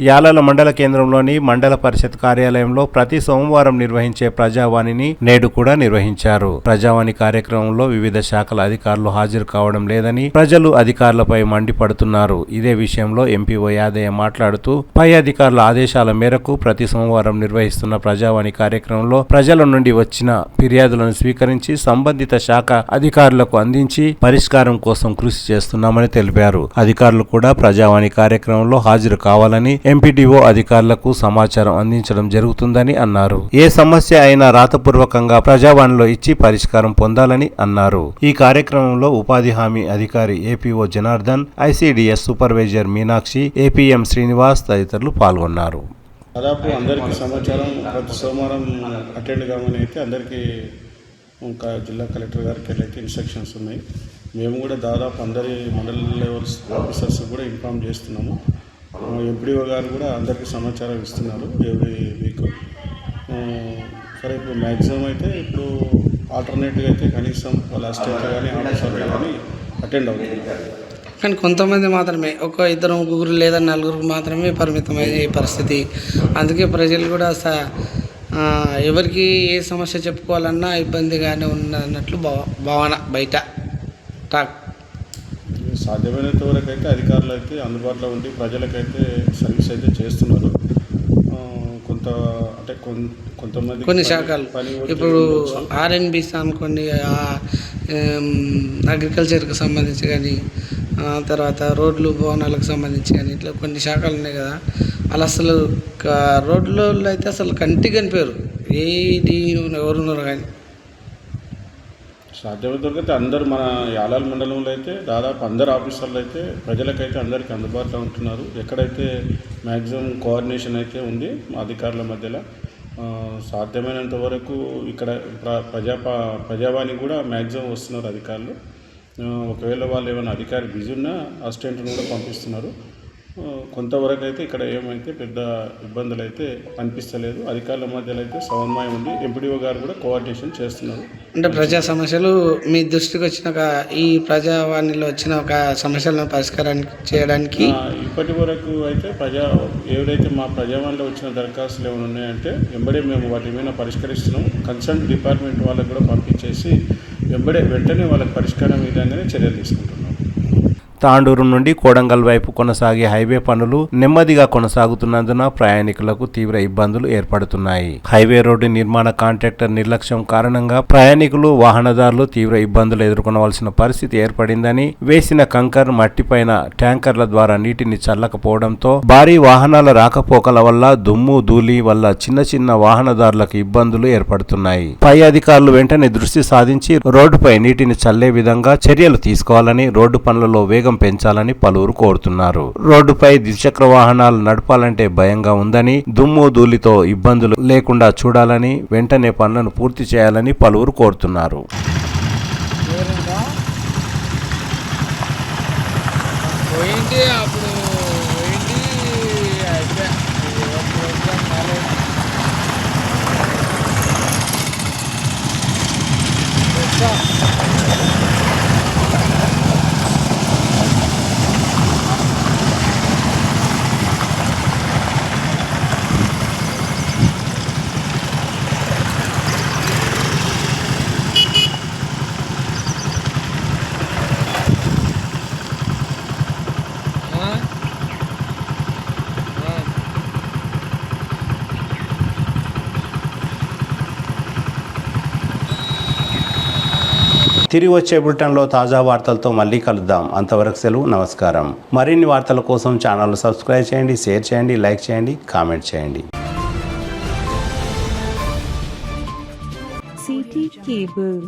యాలల మండల కేంద్రంలోని మండల పరిషత్ కార్యాలయంలో ప్రతి సోమవారం నిర్వహించే ప్రజావాణిని నేడు కూడా నిర్వహించారు. ప్రజావాణి కార్యక్రమంలో వివిధ శాఖల అధికారులు హాజరు కావడం లేదని ప్రజలు అధికారులపై మండిపడుతున్నారు. ఇదే విషయంలో ఎంపీఓ యాదయ్య మాట్లాడుతూ పై అధికారుల ఆదేశాల మేరకు ప్రతి సోమవారం నిర్వహిస్తున్న ప్రజావాణి కార్యక్రమంలో ప్రజల నుండి వచ్చిన ఫిర్యాదులను స్వీకరించి సంబంధిత శాఖ అధికారులకు అందించి పరిష్కారం కోసం కృషి చేస్తున్నామని తెలిపారు. అధికారులు కూడా ప్రజావాణి కార్యక్రమంలో హాజరు కావాలని ఎంపీడీఓ అధికారులకు సమాచారం అందించడం జరుగుతుందని అన్నారు. ఏ సమస్య అయినా రాతపూర్వకంగా ప్రజావాణిలో ఇచ్చి పరిష్కారం పొందాలని అన్నారు. ఈ కార్యక్రమంలో ఉపాధి హామీ అధికారి APO Janardhan, ICDS supervisor Meenakshi, APM Srinivas తదితరులు పాల్గొన్నారు. దాదాపు అందరికీ సమాచారం ప్రతి సోమవారం అటెండ్ కామని అయితే అందరికీ ఇంకా జిల్లా కలెక్టర్ గారికి అయితే ఇన్స్ట్రక్షన్స్ ఉన్నాయి. మేము కూడా దాదాపు అందరి మండల లెవెల్స్ ఆఫీసర్స్ కూడా ఇన్ఫామ్ చేస్తున్నాము. ఎంపీడీఓ గారు కూడా అందరికీ సమాచారం ఇస్తున్నారు ఎవ్రీ వీక్. సరే ఇప్పుడు మ్యాక్సిమం అయితే ఇప్పుడు ఆల్టర్నేటివ్ అయితే కనీసం వాళ్ళ అసిస్టెంట్ కానీ ఆఫీసర్లు కానీ అటెండ్ అవుతుంది. కానీ కొంతమంది మాత్రమే, ఒక 2 ముగ్గురు లేదా 4 మాత్రమే పరిమితమయ్యే పరిస్థితి. అందుకే ప్రజలు కూడా ఎవరికి ఏ సమస్య చెప్పుకోవాలన్నా ఇబ్బందిగానే ఉన్నట్లు భావన బయట టాక్. సాధ్యమైనంత వరకు అయితే అధికారులు అయితే అందుబాటులో ఉండి ప్రజలకైతే సర్వీస్ అయితే చేస్తున్నారు. కొంతమంది కొన్ని శాఖలు ఇప్పుడు ఆర్ఎన్బిస్ అనుకోండి, అగ్రికల్చర్కి సంబంధించి కానీ, తర్వాత రోడ్లు భవనాలకు సంబంధించి కానీ ఇట్లా కొన్ని శాఖలు ఉన్నాయి కదా. అలా అసలు రోడ్లలో అయితే అసలు కంటికి కనిపారు ఏది ఎవరున్నారు కానీ. సాధ్యమైనంత వరకు అయితే అందరు మన యాలాల మండలంలో అయితే దాదాపు అందరు ఆఫీసర్లు అయితే ప్రజలకైతే అందరికీ అందుబాటులో ఉంటున్నారు. ఎక్కడైతే మ్యాక్సిమం కోఆర్డినేషన్ అయితే ఉంది అధికారుల మధ్యలో. సాధ్యమైనంత వరకు ఇక్కడ ప్రజావాణి కూడా మ్యాక్సిమం వస్తున్నారు అధికారులు. ఒకవేళ వాళ్ళు ఏమైనా అధికారి బిజీ ఉన్నా అసిస్టెంట్ను కూడా పంపిస్తున్నారు. కొంతవరకు అయితే ఇక్కడ ఏమైతే పెద్ద ఇబ్బందులు అయితే అనిపిస్తలేదు. అధికారుల మధ్యలో అయితే సమన్వయం ఉంది. ఎంపీడీఓ గారు కూడా కోఆర్డినేషన్ చేస్తున్నారు. అంటే ప్రజా సమస్యలు మీ దృష్టికి వచ్చిన ఈ ప్రజావాణిలో వచ్చిన ఒక సమస్యలను పరిష్కారానికి చేయడానికి ఇప్పటి వరకు అయితే ఎవరైతే మా ప్రజావాణిలో వచ్చిన దరఖాస్తులు ఏమైనా ఉన్నాయంటే వెంబడే మేము వాటి మీద పరిష్కరిస్తున్నాం. కన్సర్న్ డిపార్ట్మెంట్ వాళ్ళకు కూడా పంపించేసి వెంటనే వాళ్ళకి పరిష్కారం విధంగానే చర్యలు తీసుకుంటున్నాం. తాండూరు నుండి కోడంగల్ వైపు కొనసాగే హైవే పనులు నెమ్మదిగా కొనసాగుతున్నందున ప్రయాణికులకు తీవ్ర ఇబ్బందులు ఏర్పడుతున్నాయి. హైవే రోడ్డు నిర్మాణ కాంట్రాక్టర్ నిర్లక్ష్యం కారణంగా ప్రయాణికులు, వాహనదారులు తీవ్ర ఇబ్బందులు ఎదుర్కొనవలసిన పరిస్థితి ఏర్పడిందని, వేసిన కంకర్ మట్టిపైన ట్యాంకర్ల ద్వారా నీటిని చల్లకపోవడంతో భారీ వాహనాల రాకపోకల వల్ల దుమ్ము ధూళి వల్ల చిన్న వాహనదారులకు ఇబ్బందులు ఏర్పడుతున్నాయి. పై అధికారులు వెంటనే దృష్టి సాధించి రోడ్డుపై నీటిని చల్లే విధంగా చర్యలు తీసుకోవాలని, రోడ్డు పనులలో వేగం పెంచాలని పలువురు కోరుతున్నారు. రోడ్డుపై ద్విచక్ర వాహనాలు నడపాలంటే భయంగా ఉందని, దుమ్ము ధూళితో ఇబ్బందులు లేకుండా చూడాలని, వెంటనే పనులను పూర్తి చేయాలని పలువురు కోరుతున్నారు. తిరిగి వచ్చే బులెటిన్లో తాజా వార్తలతో మళ్ళీ కలుద్దాం. అంతవరకు సెలవు, నమస్కారం. మరిన్ని వార్తల కోసం ఛానల్ సబ్స్క్రైబ్ చేయండి, షేర్ చేయండి, లైక్ చేయండి, కామెంట్ చేయండి. CT Cable.